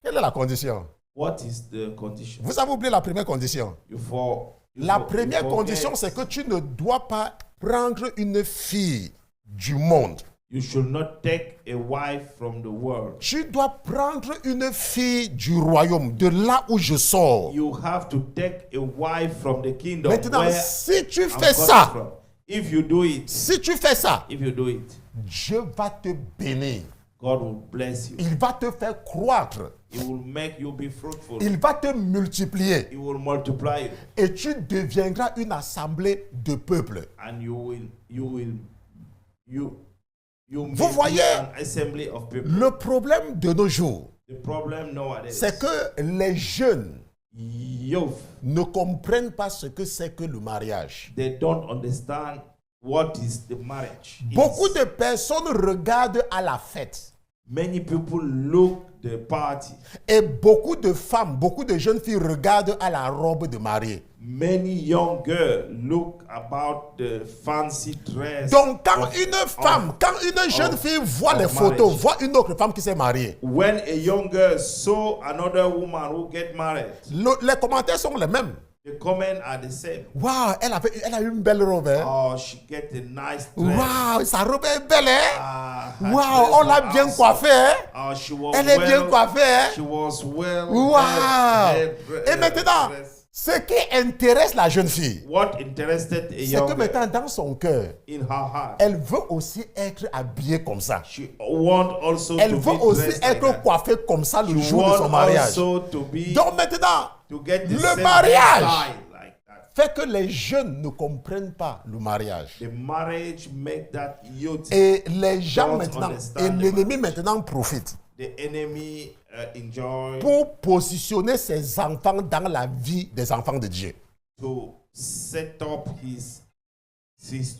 Speaker 1: Quelle est la condition?
Speaker 2: What is the condition?
Speaker 1: Vous avez oublié la première condition.
Speaker 2: You
Speaker 1: La
Speaker 2: for-
Speaker 1: première
Speaker 2: you
Speaker 1: condition,
Speaker 2: forget.
Speaker 1: c'est que tu ne dois pas prendre une fille du monde.
Speaker 2: You should not take a wife from the world.
Speaker 1: Tu dois prendre une fille du royaume, de là où je sors.
Speaker 2: You have to take a wife from the kingdom.
Speaker 1: Maintenant,
Speaker 2: where
Speaker 1: si tu
Speaker 2: I'm
Speaker 1: fais
Speaker 2: coming
Speaker 1: ça,
Speaker 2: from. If you do it,
Speaker 1: si tu fais ça,
Speaker 2: if you do it,
Speaker 1: Dieu va te bénir.
Speaker 2: God will bless you.
Speaker 1: Il va te faire croître.
Speaker 2: He will make you be fruitful.
Speaker 1: Il va te multiplier.
Speaker 2: He will multiply you,
Speaker 1: Et tu deviendras une assemblée de peuples.
Speaker 2: and you may
Speaker 1: Vous
Speaker 2: be
Speaker 1: voyez,
Speaker 2: an assembly of people.
Speaker 1: Le problème de nos jours,
Speaker 2: The problem nowadays,
Speaker 1: c'est que les jeunes
Speaker 2: youth,
Speaker 1: ne comprennent pas ce que c'est que le mariage.
Speaker 2: they don't understand what is the marriage.
Speaker 1: Beaucoup
Speaker 2: is.
Speaker 1: de personnes regardent à la fête.
Speaker 2: Many people look the party.
Speaker 1: Et beaucoup de femmes, beaucoup de jeunes filles regardent à la robe de mariée.
Speaker 2: Many young girls look about the fancy dress.
Speaker 1: Donc quand
Speaker 2: of-
Speaker 1: une femme, quand une jeune
Speaker 2: of-
Speaker 1: fille voit
Speaker 2: of
Speaker 1: les photos,
Speaker 2: marriage.
Speaker 1: voit une autre femme qui s'est mariée,
Speaker 2: When a young girl saw another woman who get married,
Speaker 1: les commentaires sont les mêmes.
Speaker 2: the comments are the same.
Speaker 1: Waouh, elle a eu une belle robe. Hein?
Speaker 2: Oh, she get a nice dress.
Speaker 1: Waouh, sa robe est belle. Hein?
Speaker 2: Ah, her
Speaker 1: Waouh,
Speaker 2: dress
Speaker 1: on l'a
Speaker 2: was
Speaker 1: bien
Speaker 2: awesome.
Speaker 1: coiffée. Hein?
Speaker 2: Oh, she was
Speaker 1: Elle est bien coiffée. Hein?
Speaker 2: She was well.
Speaker 1: Waouh.
Speaker 2: dressed,
Speaker 1: Et maintenant,
Speaker 2: dressed.
Speaker 1: ce qui intéresse la jeune fille,
Speaker 2: What interested a
Speaker 1: c'est
Speaker 2: young
Speaker 1: que
Speaker 2: girl
Speaker 1: maintenant dans son cœur,
Speaker 2: in her heart,
Speaker 1: elle veut aussi être habillée comme ça.
Speaker 2: she want also
Speaker 1: Elle
Speaker 2: to
Speaker 1: veut
Speaker 2: be
Speaker 1: aussi
Speaker 2: dressed like
Speaker 1: être
Speaker 2: that.
Speaker 1: coiffée comme ça le
Speaker 2: She
Speaker 1: jour de son
Speaker 2: want
Speaker 1: mariage.
Speaker 2: also to be
Speaker 1: Donc maintenant,
Speaker 2: to get the
Speaker 1: le
Speaker 2: same
Speaker 1: mariage
Speaker 2: hairstyle like that.
Speaker 1: fait que les jeunes ne comprennent pas le mariage.
Speaker 2: The marriage make that youth.
Speaker 1: Et les gens
Speaker 2: Don't
Speaker 1: maintenant,
Speaker 2: understand
Speaker 1: et
Speaker 2: the
Speaker 1: l'ennemi
Speaker 2: marriage.
Speaker 1: maintenant profite
Speaker 2: The enemy enjoy
Speaker 1: pour positionner ses enfants dans la vie des enfants de Dieu.
Speaker 2: to set up his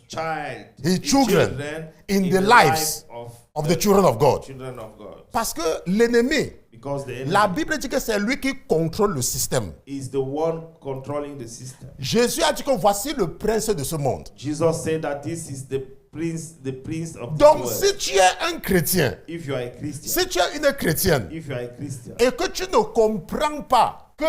Speaker 2: child,
Speaker 1: His children in the lives of the children of God.
Speaker 2: children of God.
Speaker 1: Parce que l'ennemi,
Speaker 2: Because the enemy
Speaker 1: la Bible dit que c'est lui qui contrôle le système.
Speaker 2: is the one controlling the system.
Speaker 1: Jésus a dit que voici le prince de ce monde.
Speaker 2: Jesus said that this is the prince of
Speaker 1: Donc
Speaker 2: this world.
Speaker 1: si tu es un chrétien,
Speaker 2: If you are a Christian,
Speaker 1: si tu es une chrétienne,
Speaker 2: if you are a Christian,
Speaker 1: et que tu ne comprends pas que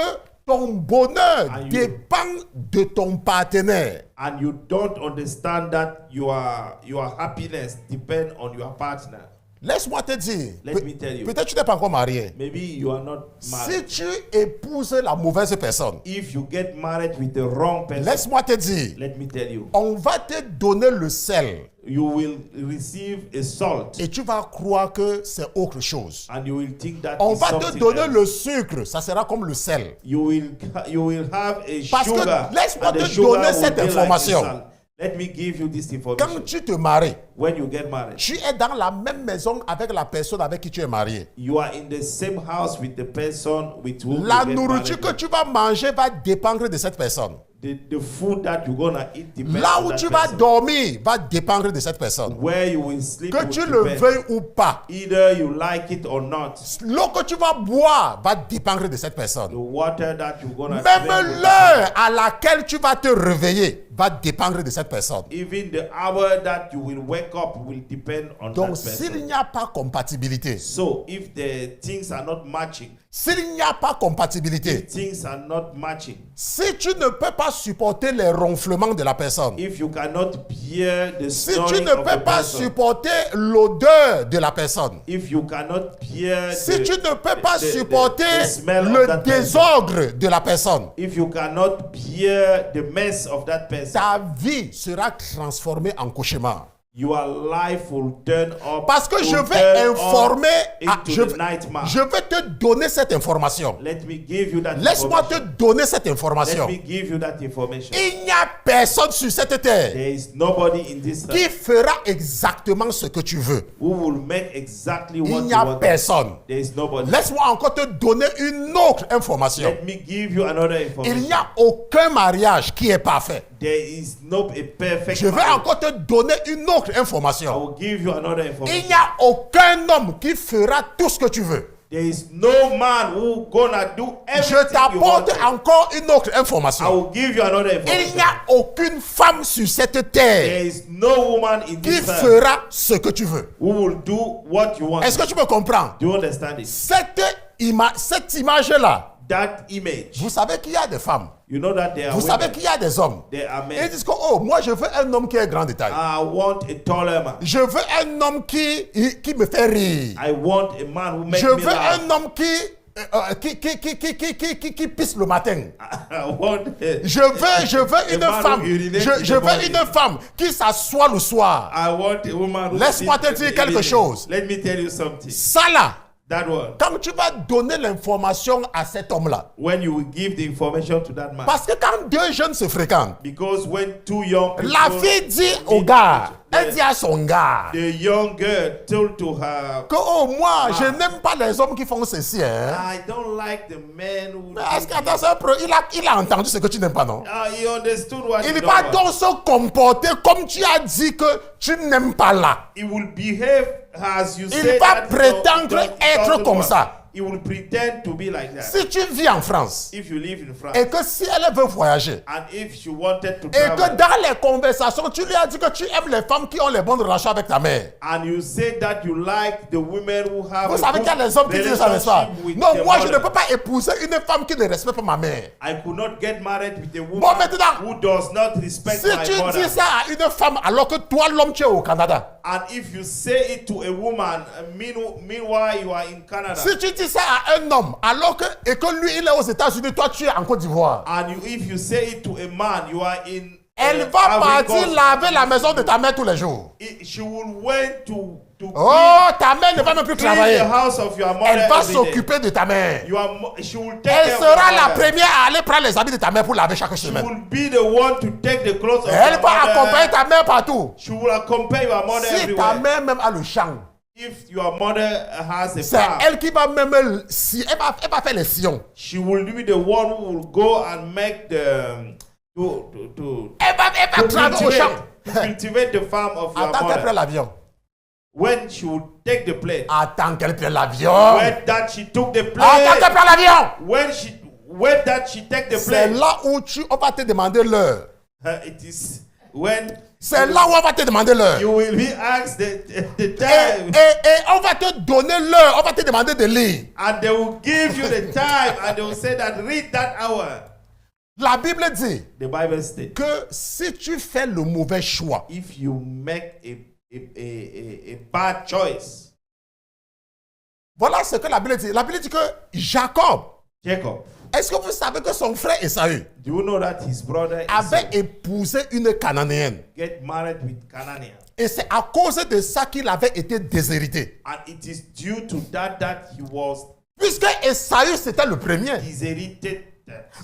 Speaker 1: ton bonheur
Speaker 2: And you-
Speaker 1: dépend de ton partenaire,
Speaker 2: and you don't understand that your happiness depend on your partner,
Speaker 1: laisse-moi te dire,
Speaker 2: Let me tell you.
Speaker 1: peut-être tu n'es pas encore marié.
Speaker 2: maybe you are not
Speaker 1: Si
Speaker 2: married.
Speaker 1: tu épouses la mauvaise personne,
Speaker 2: If you get married with the wrong person,
Speaker 1: laisse-moi te dire,
Speaker 2: let me tell you,
Speaker 1: on va te donner le sel
Speaker 2: you will receive a salt,
Speaker 1: et tu vas croire que c'est autre chose.
Speaker 2: and you will think that
Speaker 1: On
Speaker 2: is
Speaker 1: va te
Speaker 2: something
Speaker 1: donner
Speaker 2: else.
Speaker 1: le sucre, ça sera comme le sel.
Speaker 2: You will have a
Speaker 1: Parce que
Speaker 2: sugar,
Speaker 1: laisse-moi
Speaker 2: and the
Speaker 1: te
Speaker 2: sugar
Speaker 1: donner
Speaker 2: will
Speaker 1: cette
Speaker 2: be like a
Speaker 1: information.
Speaker 2: salt. Let me give you this
Speaker 1: Quand
Speaker 2: information.
Speaker 1: tu te maries,
Speaker 2: When you get married,
Speaker 1: tu es dans la même maison avec la personne avec qui tu es marié.
Speaker 2: you are in the same house with the person with whom
Speaker 1: La
Speaker 2: you get
Speaker 1: nourriture que
Speaker 2: married.
Speaker 1: tu vas manger va dépendre de cette personne.
Speaker 2: The food that you're gonna eat depends
Speaker 1: Là
Speaker 2: on
Speaker 1: où
Speaker 2: that
Speaker 1: tu vas
Speaker 2: person.
Speaker 1: dormir va dépendre de cette personne.
Speaker 2: Where you will sleep
Speaker 1: Que
Speaker 2: will
Speaker 1: tu le
Speaker 2: depend.
Speaker 1: veuilles ou pas,
Speaker 2: Either you like it or not.
Speaker 1: l'eau que tu vas boire va dépendre de cette
Speaker 2: The
Speaker 1: personne.
Speaker 2: water that you're gonna
Speaker 1: Même
Speaker 2: drink will
Speaker 1: l'heure à laquelle tu vas te réveiller va dépendre de cette personne.
Speaker 2: depend. Even the hour that you will wake up will depend on
Speaker 1: Donc,
Speaker 2: that
Speaker 1: s'il
Speaker 2: person.
Speaker 1: n'y a pas compatibilité,
Speaker 2: So if the things are not matching,
Speaker 1: s'il n'y a pas compatibilité,
Speaker 2: things are not matching.
Speaker 1: si tu ne peux pas supporter les ronflements de la personne,
Speaker 2: If you cannot bear the
Speaker 1: si tu
Speaker 2: snoring
Speaker 1: ne
Speaker 2: of
Speaker 1: peux
Speaker 2: the
Speaker 1: pas
Speaker 2: person,
Speaker 1: supporter l'odeur de la personne,
Speaker 2: if you cannot bear
Speaker 1: si
Speaker 2: the,
Speaker 1: tu ne peux pas
Speaker 2: the
Speaker 1: supporter
Speaker 2: smell of
Speaker 1: le
Speaker 2: that person,
Speaker 1: désordre de la personne,
Speaker 2: if you cannot bear the mess of that person,
Speaker 1: ta vie sera transformée en cauchemar.
Speaker 2: your life will turn up.
Speaker 1: Parce que je
Speaker 2: will
Speaker 1: vais
Speaker 2: turn
Speaker 1: informer,
Speaker 2: up into
Speaker 1: je
Speaker 2: the nightmare.
Speaker 1: vais te donner cette information.
Speaker 2: Let me give you that
Speaker 1: Laisse-moi te
Speaker 2: information.
Speaker 1: donner cette
Speaker 2: Let
Speaker 1: information.
Speaker 2: me give you that information.
Speaker 1: Il n'y a personne sur cette terre
Speaker 2: There is nobody in this
Speaker 1: qui
Speaker 2: earth
Speaker 1: fera exactement ce que tu veux.
Speaker 2: who will make exactly what
Speaker 1: Il
Speaker 2: you
Speaker 1: n'y a
Speaker 2: want.
Speaker 1: personne.
Speaker 2: There is nobody.
Speaker 1: Laisse-moi encore te donner une autre information.
Speaker 2: Let me give you another
Speaker 1: Il
Speaker 2: information.
Speaker 1: n'y a aucun mariage qui est parfait.
Speaker 2: There is no a perfect
Speaker 1: Je vais
Speaker 2: marriage.
Speaker 1: encore te donner une autre
Speaker 2: I
Speaker 1: information.
Speaker 2: will give you another
Speaker 1: Il
Speaker 2: information.
Speaker 1: n'y a aucun homme qui fera tout ce que tu veux.
Speaker 2: There is no man who gonna do everything
Speaker 1: Je
Speaker 2: you want.
Speaker 1: t'apporte encore une autre
Speaker 2: I
Speaker 1: information.
Speaker 2: will give you another
Speaker 1: Il
Speaker 2: information.
Speaker 1: n'y a aucune femme sur cette terre
Speaker 2: There is no woman in
Speaker 1: qui
Speaker 2: this earth
Speaker 1: fera ce que tu veux.
Speaker 2: who will do what you want.
Speaker 1: Est-ce que tu me comprends?
Speaker 2: Do you understand it?
Speaker 1: Cette image-là
Speaker 2: that image.
Speaker 1: Vous savez qu'il y a des femmes.
Speaker 2: You know that there are
Speaker 1: Vous savez
Speaker 2: women,
Speaker 1: qu'il y a des hommes.
Speaker 2: there are
Speaker 1: Et ils
Speaker 2: men.
Speaker 1: disent que, oh, moi je veux un homme qui est grand de taille.
Speaker 2: I want a taller man.
Speaker 1: Je veux un homme qui me fait rire.
Speaker 2: I want a man who makes
Speaker 1: Je
Speaker 2: me
Speaker 1: veux
Speaker 2: laugh.
Speaker 1: un homme qui pisse le matin.
Speaker 2: I want
Speaker 1: Je veux une
Speaker 2: man
Speaker 1: femme.
Speaker 2: who urinates
Speaker 1: Je
Speaker 2: in the
Speaker 1: veux
Speaker 2: morning.
Speaker 1: une femme qui s'assoit le soir.
Speaker 2: I want a woman who
Speaker 1: Laisse-moi te
Speaker 2: sits
Speaker 1: dire
Speaker 2: in the
Speaker 1: quelque
Speaker 2: evening.
Speaker 1: chose.
Speaker 2: Let me tell you something.
Speaker 1: Ça là,
Speaker 2: That one.
Speaker 1: quand tu vas donner l'information à cet homme-là,
Speaker 2: When you will give the information to that man.
Speaker 1: parce que quand deux jeunes se fréquentent,
Speaker 2: Because when two young people,
Speaker 1: la fille dit au gars, elle dit à son gars,
Speaker 2: the young girl told to her,
Speaker 1: que oh moi je n'aime pas les hommes qui font ceci hein.
Speaker 2: I don't like the men who
Speaker 1: Mais est-ce qu'attends, c'est un peu- il a entendu ce que tu n'aimes pas, non?
Speaker 2: he understood what
Speaker 1: Il
Speaker 2: he
Speaker 1: va
Speaker 2: don't
Speaker 1: donc
Speaker 2: want.
Speaker 1: se comporter comme tu as dit que tu n'aimes pas là.
Speaker 2: He will behave as you
Speaker 1: Il
Speaker 2: say
Speaker 1: va
Speaker 2: that
Speaker 1: prétendre être
Speaker 2: doesn't
Speaker 1: comme
Speaker 2: want.
Speaker 1: ça.
Speaker 2: He will pretend to be like that.
Speaker 1: Si tu vis en France
Speaker 2: If you live in France
Speaker 1: et que si elle veut voyager
Speaker 2: and if she wanted to
Speaker 1: et que
Speaker 2: travel
Speaker 1: dans les conversations tu lui as dit que tu aimes les femmes qui ont les bonnes relations avec ta mère.
Speaker 2: and you say that you like the women who have
Speaker 1: Vous
Speaker 2: a
Speaker 1: savez
Speaker 2: good
Speaker 1: qu'il y a les hommes qui disent ça, n'est-ce pas?
Speaker 2: relationship with
Speaker 1: Non,
Speaker 2: their
Speaker 1: moi je ne
Speaker 2: mother.
Speaker 1: peux pas épouser une femme qui ne respecte pas ma mère.
Speaker 2: I could not get married with a woman
Speaker 1: Bon, maintenant,
Speaker 2: who does not respect
Speaker 1: Si
Speaker 2: my
Speaker 1: tu
Speaker 2: mother.
Speaker 1: dis ça à une femme alors que toi l'homme tu es au Canada.
Speaker 2: And if you say it to a woman, meanwhile you are in Canada.
Speaker 1: Si tu dis ça à un homme alors que et que lui il est aux États-Unis, toi tu es en Côte d'Ivoire.
Speaker 2: And if you say it to a man, you are in.
Speaker 1: Elle va
Speaker 2: Ivory
Speaker 1: partir
Speaker 2: Coast.
Speaker 1: laver la maison de ta mère tous les jours.
Speaker 2: She will wait to
Speaker 1: Oh, ta mère ne va même plus
Speaker 2: clean
Speaker 1: travailler.
Speaker 2: the house of your mother.
Speaker 1: Elle va
Speaker 2: every day.
Speaker 1: s'occuper de ta mère.
Speaker 2: She will take
Speaker 1: Elle
Speaker 2: care of
Speaker 1: sera
Speaker 2: your
Speaker 1: la
Speaker 2: mother.
Speaker 1: première à aller prendre les habits de ta mère pour laver chaque
Speaker 2: She
Speaker 1: semaine.
Speaker 2: will be the one to take the clothes of
Speaker 1: Elle
Speaker 2: your
Speaker 1: va accompagner
Speaker 2: mother.
Speaker 1: ta mère partout.
Speaker 2: She will accompany your mother
Speaker 1: Si ta
Speaker 2: everywhere.
Speaker 1: mère même a le champ,
Speaker 2: If your mother has a
Speaker 1: c'est
Speaker 2: farm,
Speaker 1: elle qui va même elle va faire les sillons.
Speaker 2: she will be the one who will go and make the
Speaker 1: Elle va travailler au champ.
Speaker 2: cultivate the farm of your
Speaker 1: Attends qu'elle prenne
Speaker 2: mother.
Speaker 1: l'avion.
Speaker 2: When she will take the plate.
Speaker 1: Attends qu'elle prenne l'avion.
Speaker 2: When that she took the
Speaker 1: Attends
Speaker 2: plate.
Speaker 1: qu'elle prenne l'avion.
Speaker 2: When that she take the
Speaker 1: C'est
Speaker 2: plate.
Speaker 1: là où on va te demander l'heure.
Speaker 2: It is when
Speaker 1: C'est là où on va te demander l'heure.
Speaker 2: you will be asked the
Speaker 1: Et
Speaker 2: time.
Speaker 1: on va te donner l'heure. On va te demander de lire.
Speaker 2: And they will give you the time and they will say that read that hour.
Speaker 1: La Bible dit
Speaker 2: The Bible states
Speaker 1: que si tu fais le mauvais choix,
Speaker 2: if you make a bad choice.
Speaker 1: voilà ce que la Bible dit. La Bible dit que Jacob,
Speaker 2: Jacob,
Speaker 1: est-ce que vous savez que son frère Esaü
Speaker 2: do you know that his brother
Speaker 1: avait
Speaker 2: Esau
Speaker 1: épousé une Cananéenne?
Speaker 2: get married with Canaanian?
Speaker 1: Et c'est à cause de ça qu'il avait été déshérité.
Speaker 2: And it is due to that he was
Speaker 1: Puisque Esaü c'était le premier.
Speaker 2: disinherited.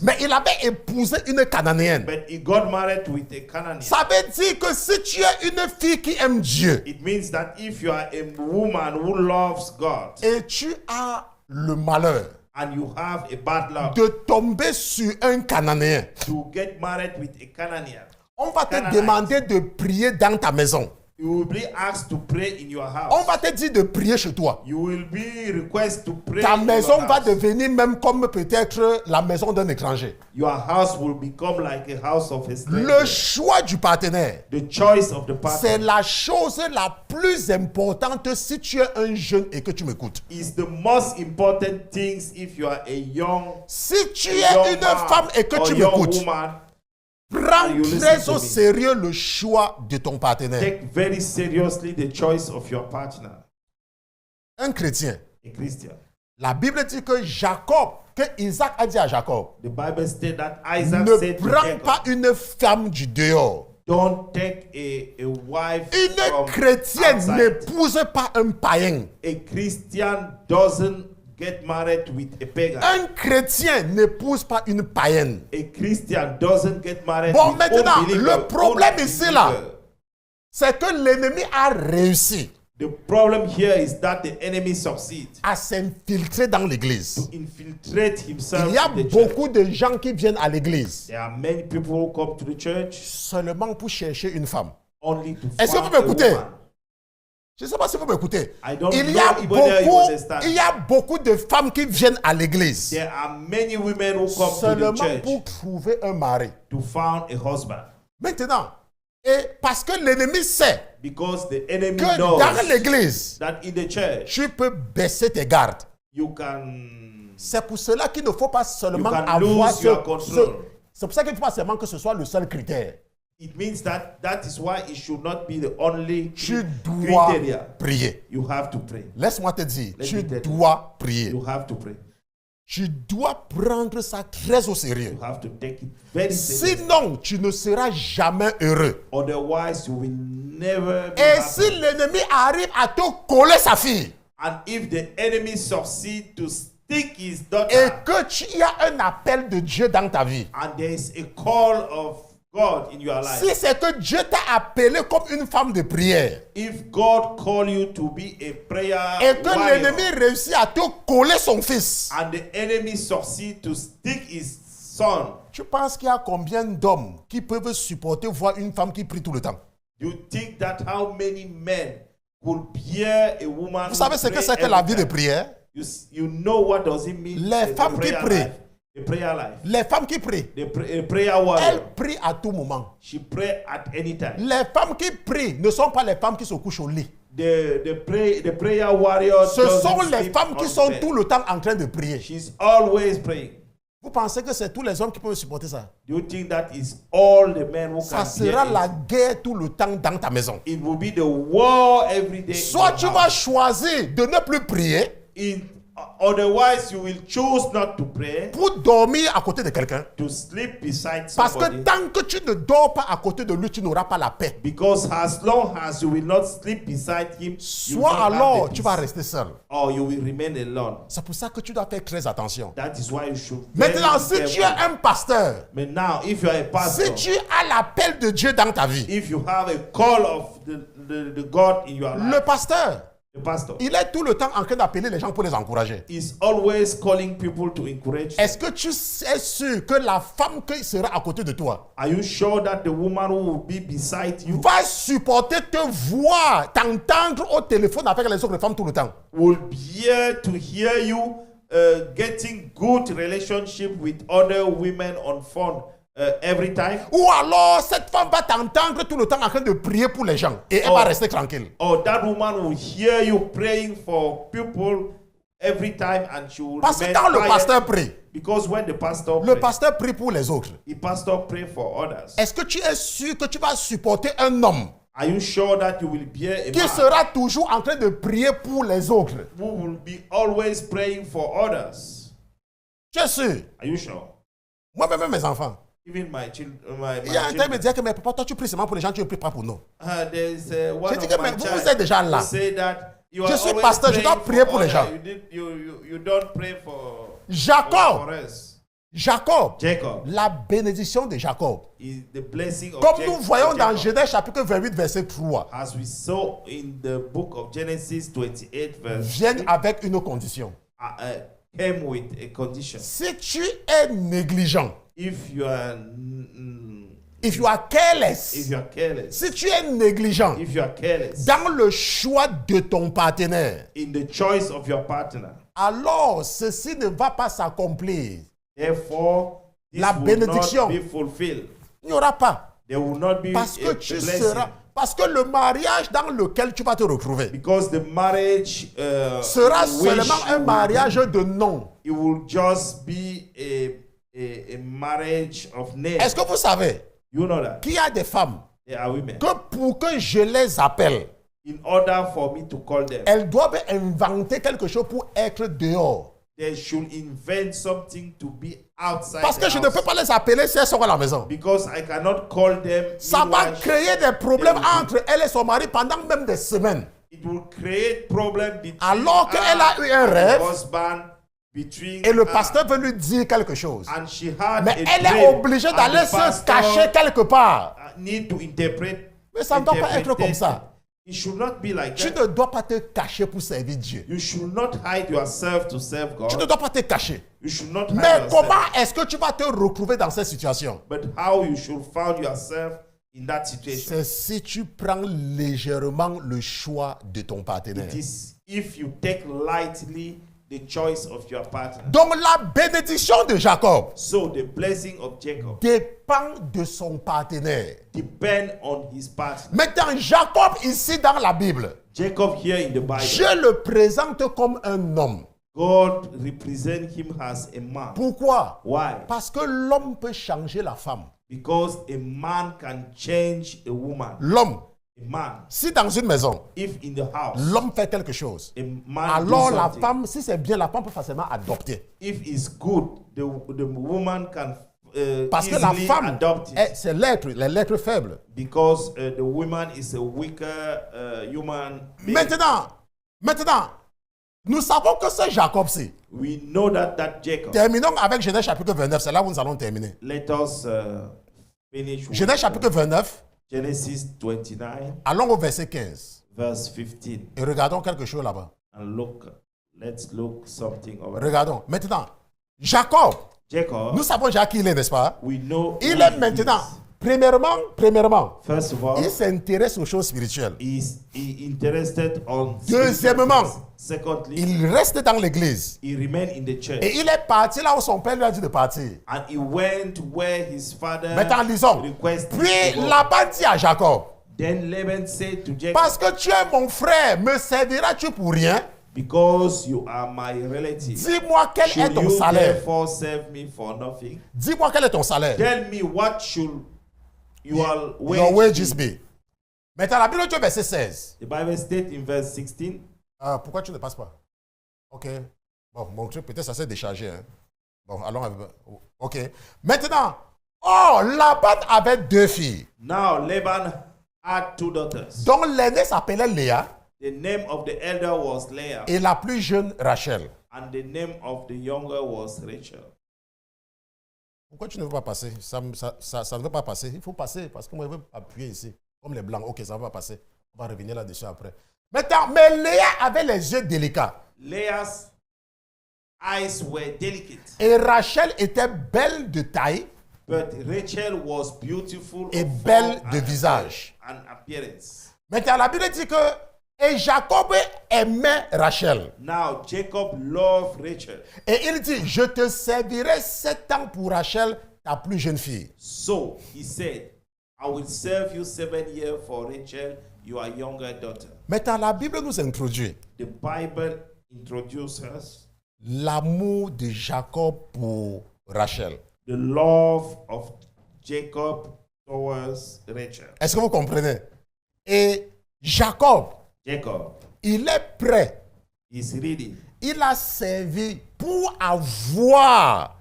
Speaker 1: Mais il avait épousé une Cananéenne.
Speaker 2: But he got married with a Canaanian.
Speaker 1: Ça veut dire que si tu es une fille qui aime Dieu
Speaker 2: It means that if you are a woman who loves God
Speaker 1: et tu as le malheur
Speaker 2: and you have a bad luck
Speaker 1: de tomber sur un Cananéen,
Speaker 2: to get married with a Canaanian,
Speaker 1: on va te
Speaker 2: Canaanite.
Speaker 1: demander de prier dans ta maison.
Speaker 2: you will be asked to pray in your house.
Speaker 1: On va te dire de prier chez toi.
Speaker 2: You will be requested to pray
Speaker 1: Ta
Speaker 2: in
Speaker 1: maison
Speaker 2: your
Speaker 1: va
Speaker 2: house.
Speaker 1: devenir même comme peut-être la maison d'un étranger.
Speaker 2: Your house will become like a house of a stranger.
Speaker 1: Le choix du partenaire,
Speaker 2: The choice of the
Speaker 1: c'est
Speaker 2: partner
Speaker 1: la chose la plus importante si tu es un jeune et que tu m'écoutes.
Speaker 2: is the most important things if you are a young,
Speaker 1: Si tu
Speaker 2: young
Speaker 1: es une
Speaker 2: man
Speaker 1: femme et que
Speaker 2: or
Speaker 1: tu
Speaker 2: young
Speaker 1: m'écoutes,
Speaker 2: woman.
Speaker 1: prends
Speaker 2: you listen
Speaker 1: très
Speaker 2: to
Speaker 1: au
Speaker 2: me.
Speaker 1: sérieux le choix de ton partenaire.
Speaker 2: Take very seriously the choice of your partner,
Speaker 1: Un chrétien,
Speaker 2: a Christian.
Speaker 1: la Bible dit que Jacob, que Isaac a dit à Jacob,
Speaker 2: The Bible states that Isaac
Speaker 1: ne
Speaker 2: said to
Speaker 1: prends
Speaker 2: Jacob,
Speaker 1: pas une femme du dehors.
Speaker 2: don't take a wife
Speaker 1: Une
Speaker 2: from
Speaker 1: chrétienne
Speaker 2: outside.
Speaker 1: n'épouse pas un païen.
Speaker 2: A Christian doesn't get married with a pagan.
Speaker 1: Un chrétien n'épouse pas une païenne.
Speaker 2: A Christian doesn't get married
Speaker 1: Bon,
Speaker 2: with
Speaker 1: maintenant,
Speaker 2: unbeliever,
Speaker 1: le problème
Speaker 2: unbeliever.
Speaker 1: ici, là, c'est que l'ennemi a réussi
Speaker 2: The problem here is that the enemy succeeds
Speaker 1: à s'infiltrer dans l'église.
Speaker 2: to infiltrate himself
Speaker 1: Il y a
Speaker 2: in the church.
Speaker 1: beaucoup de gens qui viennent à l'église
Speaker 2: There are many people who come to the church
Speaker 1: seulement pour chercher une femme.
Speaker 2: only to
Speaker 1: Est-ce que
Speaker 2: find
Speaker 1: vous m'écoutez?
Speaker 2: a woman.
Speaker 1: Je ne sais pas si vous m'écoutez.
Speaker 2: I don't
Speaker 1: Il y
Speaker 2: know
Speaker 1: a
Speaker 2: if whether you
Speaker 1: beaucoup,
Speaker 2: understand.
Speaker 1: il y a beaucoup de femmes qui viennent à l'église
Speaker 2: There are many women who come to the
Speaker 1: seulement
Speaker 2: church
Speaker 1: pour trouver un mari.
Speaker 2: to find a husband
Speaker 1: Maintenant, et parce que l'ennemi sait
Speaker 2: because the enemy
Speaker 1: que
Speaker 2: knows
Speaker 1: dans l'église,
Speaker 2: that in the church
Speaker 1: tu peux baisser tes gardes.
Speaker 2: you can
Speaker 1: C'est pour cela qu'il ne faut pas seulement
Speaker 2: You can
Speaker 1: avoir
Speaker 2: lose your control.
Speaker 1: c'est pour ça qu'il ne faut pas seulement que ce soit le seul critère.
Speaker 2: It means that is why it should not be the only
Speaker 1: Tu dois
Speaker 2: criteria.
Speaker 1: prier.
Speaker 2: You have to pray.
Speaker 1: Laisse-moi te dire,
Speaker 2: Let
Speaker 1: tu
Speaker 2: me tell you.
Speaker 1: dois prier.
Speaker 2: You have to pray.
Speaker 1: Tu dois prendre ça très au sérieux.
Speaker 2: You have to take it very seriously.
Speaker 1: Sinon, tu ne seras jamais heureux.
Speaker 2: Otherwise, you will never be
Speaker 1: Et
Speaker 2: happy.
Speaker 1: si l'ennemi arrive à te coller sa fille
Speaker 2: And if the enemy succeed to stick his
Speaker 1: et
Speaker 2: daughter,
Speaker 1: que tu y as un appel de Dieu dans ta vie,
Speaker 2: and there is a call of God in your life,
Speaker 1: si c'est que Dieu t'a appelé comme une femme de prière
Speaker 2: if God call you to be a prayer
Speaker 1: et que
Speaker 2: warrior,
Speaker 1: l'ennemi réussit à te coller son fils,
Speaker 2: and the enemy succeed to stick his son,
Speaker 1: tu penses qu'il y a combien d'hommes qui peuvent supporter voir une femme qui prie tout le temps?
Speaker 2: you think that how many men could bear a woman
Speaker 1: Vous savez ce que c'est que la vie de prière?
Speaker 2: You know what does it mean?
Speaker 1: Les
Speaker 2: the
Speaker 1: femmes qui
Speaker 2: prayer
Speaker 1: prient.
Speaker 2: life. The prayer life.
Speaker 1: Les femmes qui prient,
Speaker 2: A prayer warrior.
Speaker 1: elles prient à tout moment.
Speaker 2: She pray at any time.
Speaker 1: Les femmes qui prient ne sont pas les femmes qui se couchent au lit.
Speaker 2: The prayer warrior.
Speaker 1: Ce sont
Speaker 2: doesn't
Speaker 1: les
Speaker 2: sleep
Speaker 1: femmes qui
Speaker 2: on
Speaker 1: sont
Speaker 2: bed.
Speaker 1: tout le temps en train de prier.
Speaker 2: She's always praying.
Speaker 1: Vous pensez que c'est tous les hommes qui peuvent supporter ça?
Speaker 2: Do you think that is all the men who
Speaker 1: Ça
Speaker 2: can
Speaker 1: sera
Speaker 2: bear
Speaker 1: la
Speaker 2: it?
Speaker 1: guerre tout le temps dans ta maison.
Speaker 2: It will be the war every day. in
Speaker 1: Soit
Speaker 2: your
Speaker 1: tu
Speaker 2: house.
Speaker 1: vas choisir de ne plus prier
Speaker 2: Otherwise, you will choose not to pray,
Speaker 1: pour dormir à côté de quelqu'un.
Speaker 2: to sleep beside
Speaker 1: Parce que
Speaker 2: somebody.
Speaker 1: tant que tu ne dors pas à côté de lui, tu n'auras pas la paix.
Speaker 2: Because as long as you will not sleep beside him, you will
Speaker 1: Soit
Speaker 2: not have
Speaker 1: alors
Speaker 2: the
Speaker 1: tu
Speaker 2: peace.
Speaker 1: vas rester seul.
Speaker 2: Or you will remain alone.
Speaker 1: C'est pour ça que tu dois faire très attention.
Speaker 2: That is why you should.
Speaker 1: Maintenant,
Speaker 2: very
Speaker 1: si tu es
Speaker 2: careful.
Speaker 1: un pasteur,
Speaker 2: But now, if you are a pastor,
Speaker 1: si tu as l'appel de Dieu dans ta vie,
Speaker 2: if you have a call of the God in your
Speaker 1: le
Speaker 2: life,
Speaker 1: pasteur,
Speaker 2: the pastor
Speaker 1: il est tout le temps en train d'appeler les gens pour les encourager.
Speaker 2: is always calling people to encourage them.
Speaker 1: Est-ce que tu es sûr que la femme qui sera à côté de toi
Speaker 2: Are you sure that the woman who will be beside you
Speaker 1: va supporter te voir, t'entendre au téléphone avec les autres femmes tout le temps?
Speaker 2: will be here to hear you getting good relationship with other women on phone every time?
Speaker 1: Ou alors cette femme va t'entendre tout le temps en train de prier pour les gens et elle va rester tranquille.
Speaker 2: Or that woman will hear you praying for people every time and she will
Speaker 1: Parce que
Speaker 2: remain
Speaker 1: quand le
Speaker 2: quiet.
Speaker 1: pasteur prie,
Speaker 2: Because when the pastor
Speaker 1: le
Speaker 2: prays,
Speaker 1: pasteur prie pour les autres.
Speaker 2: the pastor pray for others.
Speaker 1: Est-ce que tu es sûr que tu vas supporter un homme
Speaker 2: Are you sure that you will be a
Speaker 1: qui
Speaker 2: man
Speaker 1: sera toujours en train de prier pour les autres?
Speaker 2: who will be always praying for others?
Speaker 1: Tu es sûr?
Speaker 2: Are you sure?
Speaker 1: Moi-même, mes enfants.
Speaker 2: Even my children,
Speaker 1: Il y a un temps, il me disait que mais papa, toi tu pries seulement pour les gens, tu ne pries pas pour nous.
Speaker 2: there's one
Speaker 1: J'ai dit
Speaker 2: of
Speaker 1: que
Speaker 2: my
Speaker 1: mais vous
Speaker 2: child
Speaker 1: êtes déjà là.
Speaker 2: who say that you
Speaker 1: Je
Speaker 2: are
Speaker 1: suis
Speaker 2: always
Speaker 1: pasteur, je dois
Speaker 2: praying
Speaker 1: prier pour les
Speaker 2: others.
Speaker 1: gens.
Speaker 2: You don't pray for
Speaker 1: Jacob,
Speaker 2: us.
Speaker 1: Jacob,
Speaker 2: Jacob
Speaker 1: la bénédiction de Jacob.
Speaker 2: is the blessing of
Speaker 1: Comme
Speaker 2: Jacob.
Speaker 1: nous voyons dans
Speaker 2: Jacob.
Speaker 1: Genèse chapitre 28, verset 3,
Speaker 2: As we saw in the book of Genesis 28 verse
Speaker 1: viennent avec une condition.
Speaker 2: came with a condition.
Speaker 1: Si tu es négligent,
Speaker 2: If you are
Speaker 1: if you are careless,
Speaker 2: if you are careless,
Speaker 1: si tu es négligent
Speaker 2: if you are careless
Speaker 1: dans le choix de ton partenaire,
Speaker 2: in the choice of your partner,
Speaker 1: alors ceci ne va pas s'accomplir.
Speaker 2: therefore this
Speaker 1: La
Speaker 2: will
Speaker 1: bénédiction.
Speaker 2: not be fulfilled.
Speaker 1: Il n'y aura pas.
Speaker 2: There will not be
Speaker 1: Parce que
Speaker 2: a
Speaker 1: tu
Speaker 2: blessing.
Speaker 1: seras... Parce que le mariage dans lequel tu vas te retrouver
Speaker 2: Because the marriage
Speaker 1: sera
Speaker 2: in which
Speaker 1: seulement un
Speaker 2: you will
Speaker 1: mariage de nom.
Speaker 2: be, it will just be a marriage of name.
Speaker 1: Est-ce que vous savez
Speaker 2: You know that
Speaker 1: qu'il y a des femmes
Speaker 2: there are women.
Speaker 1: que pour que je les appelle,
Speaker 2: In order for me to call them,
Speaker 1: elles doivent inventer quelque chose pour être dehors.
Speaker 2: they should invent something to be outside
Speaker 1: Parce que
Speaker 2: the
Speaker 1: je ne
Speaker 2: house.
Speaker 1: peux pas les appeler si elles sont à la maison.
Speaker 2: Because I cannot call them.
Speaker 1: Ça va
Speaker 2: meanwhile
Speaker 1: créer des problèmes
Speaker 2: they will-
Speaker 1: entre elle et son mari pendant même des semaines.
Speaker 2: It will create problem between
Speaker 1: Alors qu'elle a eu un
Speaker 2: and
Speaker 1: rêve,
Speaker 2: the husband, between
Speaker 1: Et le
Speaker 2: her,
Speaker 1: pasteur veut lui dire quelque chose.
Speaker 2: and she had
Speaker 1: Mais
Speaker 2: a
Speaker 1: elle
Speaker 2: dream,
Speaker 1: est obligée
Speaker 2: and
Speaker 1: d'aller
Speaker 2: the
Speaker 1: se
Speaker 2: pastor
Speaker 1: cacher quelque part.
Speaker 2: need to interpret.
Speaker 1: Mais ça ne doit pas être comme
Speaker 2: interpret
Speaker 1: ça.
Speaker 2: It should not be like
Speaker 1: Tu
Speaker 2: that.
Speaker 1: ne dois pas te cacher pour servir Dieu.
Speaker 2: You should not hide yourself to serve
Speaker 1: Tu ne
Speaker 2: God.
Speaker 1: dois pas te cacher.
Speaker 2: You should not hide
Speaker 1: Mais
Speaker 2: yourself.
Speaker 1: comment est-ce que tu vas te retrouver dans cette situation?
Speaker 2: But how you should find yourself in that situation?
Speaker 1: C'est si tu prends légèrement le choix de ton partenaire.
Speaker 2: It is if you take lightly the choice of your partner.
Speaker 1: Donc la bénédiction de Jacob
Speaker 2: So the blessing of Jacob
Speaker 1: dépend de son partenaire.
Speaker 2: depend on his partner.
Speaker 1: Maintenant, Jacob ici dans la Bible,
Speaker 2: Jacob here in the Bible,
Speaker 1: Dieu le présente comme un homme.
Speaker 2: God represent him as a man.
Speaker 1: Pourquoi?
Speaker 2: Why?
Speaker 1: Parce que l'homme peut changer la femme.
Speaker 2: Because a man can change a woman.
Speaker 1: L'homme,
Speaker 2: A man,
Speaker 1: si dans une maison,
Speaker 2: if in the house,
Speaker 1: l'homme fait quelque chose,
Speaker 2: a man
Speaker 1: alors
Speaker 2: do
Speaker 1: la
Speaker 2: something,
Speaker 1: femme, si c'est bien, la femme peut facilement adopter.
Speaker 2: if it's good, the woman can
Speaker 1: Parce que la
Speaker 2: easily
Speaker 1: femme,
Speaker 2: adopt it.
Speaker 1: c'est l'être, les lettres faibles.
Speaker 2: Because the woman is a weaker human being.
Speaker 1: Maintenant, nous savons que c'est Jacob-ci.
Speaker 2: We know that Jacob.
Speaker 1: Terminons avec Genèse chapitre 29, c'est là où nous allons terminer.
Speaker 2: Let us finish with
Speaker 1: Genèse chapitre 29,
Speaker 2: Genesis 29,
Speaker 1: allons au verset 15.
Speaker 2: verse 15.
Speaker 1: Et regardons quelque chose là-bas.
Speaker 2: And let's look something over.
Speaker 1: Regardons. Maintenant, Jacob,
Speaker 2: Jacob,
Speaker 1: nous savons déjà qui il est, n'est-ce pas?
Speaker 2: we know
Speaker 1: Il
Speaker 2: who
Speaker 1: est
Speaker 2: he
Speaker 1: maintenant,
Speaker 2: is.
Speaker 1: premièrement,
Speaker 2: First of all,
Speaker 1: il s'intéresse aux choses spirituelles.
Speaker 2: he interested on
Speaker 1: Deuxièmement,
Speaker 2: spiritual things. Secondly,
Speaker 1: Il reste dans l'église.
Speaker 2: he remained in the church.
Speaker 1: Et il est parti là où son père lui a dit de partir.
Speaker 2: And he went where his father
Speaker 1: Maintenant, lisons.
Speaker 2: requested
Speaker 1: Puis
Speaker 2: to go.
Speaker 1: Laban dit à Jacob,
Speaker 2: Then Laban said to Jacob,
Speaker 1: parce que tu es mon frère, me serviras-tu pour rien?
Speaker 2: because you are my relative,
Speaker 1: Dis-moi quel est
Speaker 2: should
Speaker 1: ton
Speaker 2: you
Speaker 1: salaire.
Speaker 2: therefore serve me for nothing?
Speaker 1: Dis-moi quel est ton salaire.
Speaker 2: Tell me what should your
Speaker 1: Your wages
Speaker 2: be?
Speaker 1: be. Maintenant, la Bible dit au verset 16.
Speaker 2: The Bible states in verse 16.
Speaker 1: Pourquoi tu ne passes pas? Ok. Bon, mon truc, peut-être ça s'est déchargé. Hein. Bon, allons. Ok. Maintenant, Laban avait 2 filles,
Speaker 2: Now Laban had 2 daughters.
Speaker 1: dont l'aînée s'appelait Léa
Speaker 2: The name of the elder was Leah,
Speaker 1: et la plus jeune Rachel.
Speaker 2: and the name of the younger was Rachel.
Speaker 1: Pourquoi tu ne veux pas passer? Ça ne veut pas passer. Il faut passer parce que moi, je veux appuyer ici. Comme les blancs. Ok, ça ne va pas passer. On va revenir là-dessus après. Maintenant, mais Léa avait les yeux délicats.
Speaker 2: Leah's eyes were delicate,
Speaker 1: Et Rachel était belle de taille
Speaker 2: but Rachel was beautiful
Speaker 1: et
Speaker 2: of
Speaker 1: belle
Speaker 2: form
Speaker 1: de visage.
Speaker 2: and appearance.
Speaker 1: Maintenant, la Bible dit que et Jacob aimait Rachel.
Speaker 2: Now Jacob loved Rachel,
Speaker 1: Et il dit, je te servirai 7 ans pour Rachel, ta plus jeune fille.
Speaker 2: so he said, I will serve you 7 years for Rachel, your younger daughter.
Speaker 1: Maintenant, la Bible nous introduit
Speaker 2: The Bible introduces us
Speaker 1: l'amour de Jacob pour Rachel.
Speaker 2: the love of Jacob towards Rachel.
Speaker 1: Est-ce que vous comprenez? Et Jacob,
Speaker 2: Jacob
Speaker 1: il est prêt.
Speaker 2: is ready
Speaker 1: Il a servi pour avoir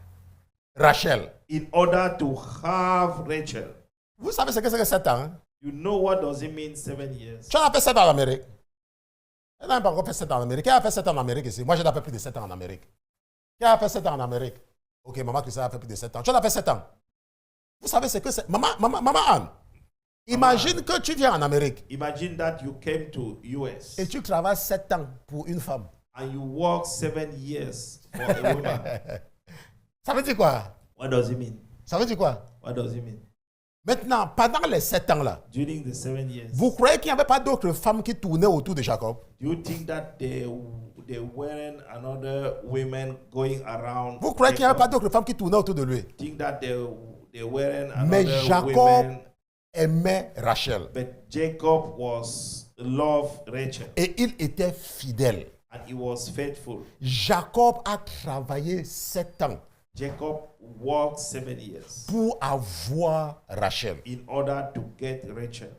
Speaker 1: Rachel.
Speaker 2: in order to have Rachel.
Speaker 1: Vous savez ce que c'est que 7 ans? Hein?
Speaker 2: You know what does it mean 7 years?
Speaker 1: Tu en as fait 7 ans en Amérique. Tu n'as pas encore fait 7 ans en Amérique. Qui a fait 7 ans en Amérique ici? Moi, j'ai fait plus de 7 ans en Amérique. Qui a fait 7 ans en Amérique? Ok, maman Christian a fait plus de 7 ans. Tu en as fait 7 ans. Vous savez ce que c'est? Maman Anne, imagine que tu viens en Amérique
Speaker 2: Imagine that you came to US
Speaker 1: et tu travailles 7 ans pour une femme.
Speaker 2: and you work 7 years for a woman.
Speaker 1: Ça veut dire quoi?
Speaker 2: What does it mean?
Speaker 1: Ça veut dire quoi?
Speaker 2: What does it mean?
Speaker 1: Maintenant, pendant les 7 ans-là,
Speaker 2: During the 7 years,
Speaker 1: vous croyez qu'il n'y avait pas d'autres femmes qui tournaient autour de Jacob?
Speaker 2: do you think that there weren't another women going around?
Speaker 1: Vous croyez qu'il n'y avait pas
Speaker 2: Jacob?
Speaker 1: d'autres femmes qui tournaient autour de lui?
Speaker 2: Think that there weren't
Speaker 1: Mais
Speaker 2: another
Speaker 1: Jacob
Speaker 2: women,
Speaker 1: aimait Rachel
Speaker 2: but Jacob loved Rachel
Speaker 1: et il était fidèle.
Speaker 2: and he was faithful.
Speaker 1: Jacob a travaillé 7 ans
Speaker 2: Jacob worked 7 years
Speaker 1: pour avoir Rachel.
Speaker 2: in order to get Rachel.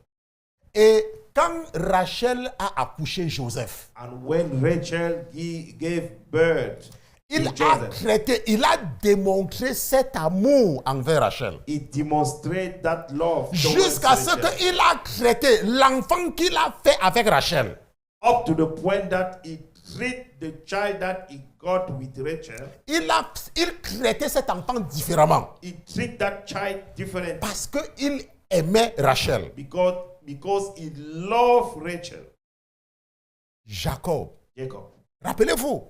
Speaker 1: Et quand Rachel a accouché Joseph,
Speaker 2: And when Rachel gave birth
Speaker 1: il
Speaker 2: to
Speaker 1: a
Speaker 2: Joseph,
Speaker 1: traité, il a démontré cet amour envers Rachel.
Speaker 2: he demonstrated that love towards
Speaker 1: Jusqu'à ce
Speaker 2: Rachel,
Speaker 1: qu'il a traité l'enfant qu'il a fait avec Rachel.
Speaker 2: up to the point that he treated the child that he got with Rachel.
Speaker 1: Il traitait cet enfant différemment
Speaker 2: He treated that child differently
Speaker 1: parce qu'il aimait Rachel.
Speaker 2: because he loved Rachel.
Speaker 1: Jacob.
Speaker 2: Jacob.
Speaker 1: Rappelez-vous,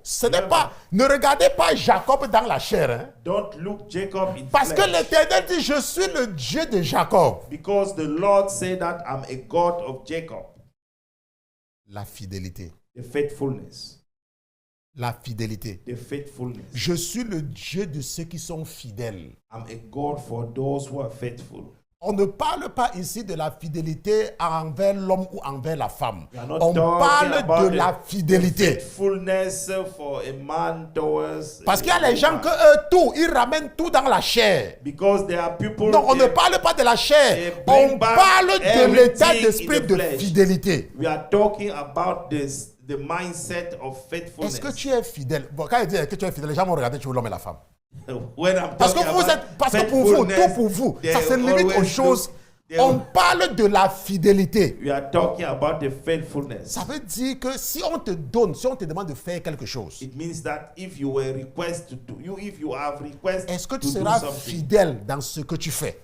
Speaker 1: ne regardez pas Jacob dans la chair. Hein,
Speaker 2: Don't look Jacob in
Speaker 1: parce que
Speaker 2: flesh.
Speaker 1: l'Éternel dit, je suis le Dieu de Jacob.
Speaker 2: Because the Lord said that I'm a God of Jacob.
Speaker 1: La fidélité.
Speaker 2: The faithfulness.
Speaker 1: La fidélité.
Speaker 2: The faithfulness.
Speaker 1: Je suis le Dieu de ceux qui sont fidèles.
Speaker 2: I'm a God for those who are faithful.
Speaker 1: On ne parle pas ici de la fidélité envers l'homme ou envers la femme.
Speaker 2: We are not
Speaker 1: On
Speaker 2: talking
Speaker 1: parle
Speaker 2: about
Speaker 1: de la fidélité.
Speaker 2: faithfulness for a man towards
Speaker 1: Parce qu'il y a
Speaker 2: a
Speaker 1: les gens
Speaker 2: woman.
Speaker 1: que eux, tout, ils ramènent tout dans la chair.
Speaker 2: Because there are people
Speaker 1: Non, on ne
Speaker 2: they-
Speaker 1: parle pas de la chair.
Speaker 2: they bring
Speaker 1: On
Speaker 2: back
Speaker 1: parle de l'état
Speaker 2: everything
Speaker 1: d'esprit
Speaker 2: in the
Speaker 1: de
Speaker 2: flesh.
Speaker 1: fidélité.
Speaker 2: we are talking about this, the mindset of faithfulness.
Speaker 1: Est-ce que tu es fidèle? Bon, quand il dit que tu es fidèle, les gens vont regarder sur l'homme et la femme.
Speaker 2: When I'm
Speaker 1: Parce que
Speaker 2: talking
Speaker 1: vous
Speaker 2: about
Speaker 1: êtes, parce que pour vous,
Speaker 2: faithfulness,
Speaker 1: tout pour vous,
Speaker 2: they
Speaker 1: ça se limite
Speaker 2: always
Speaker 1: aux choses.
Speaker 2: look- they-
Speaker 1: On parle de la fidélité.
Speaker 2: We are talking about the faithfulness.
Speaker 1: Ça veut dire que si on te donne, si on te demande de faire quelque chose,
Speaker 2: It means that if you were requested to do, if you have requested
Speaker 1: est-ce que tu
Speaker 2: to do
Speaker 1: seras
Speaker 2: something,
Speaker 1: fidèle dans ce que tu fais?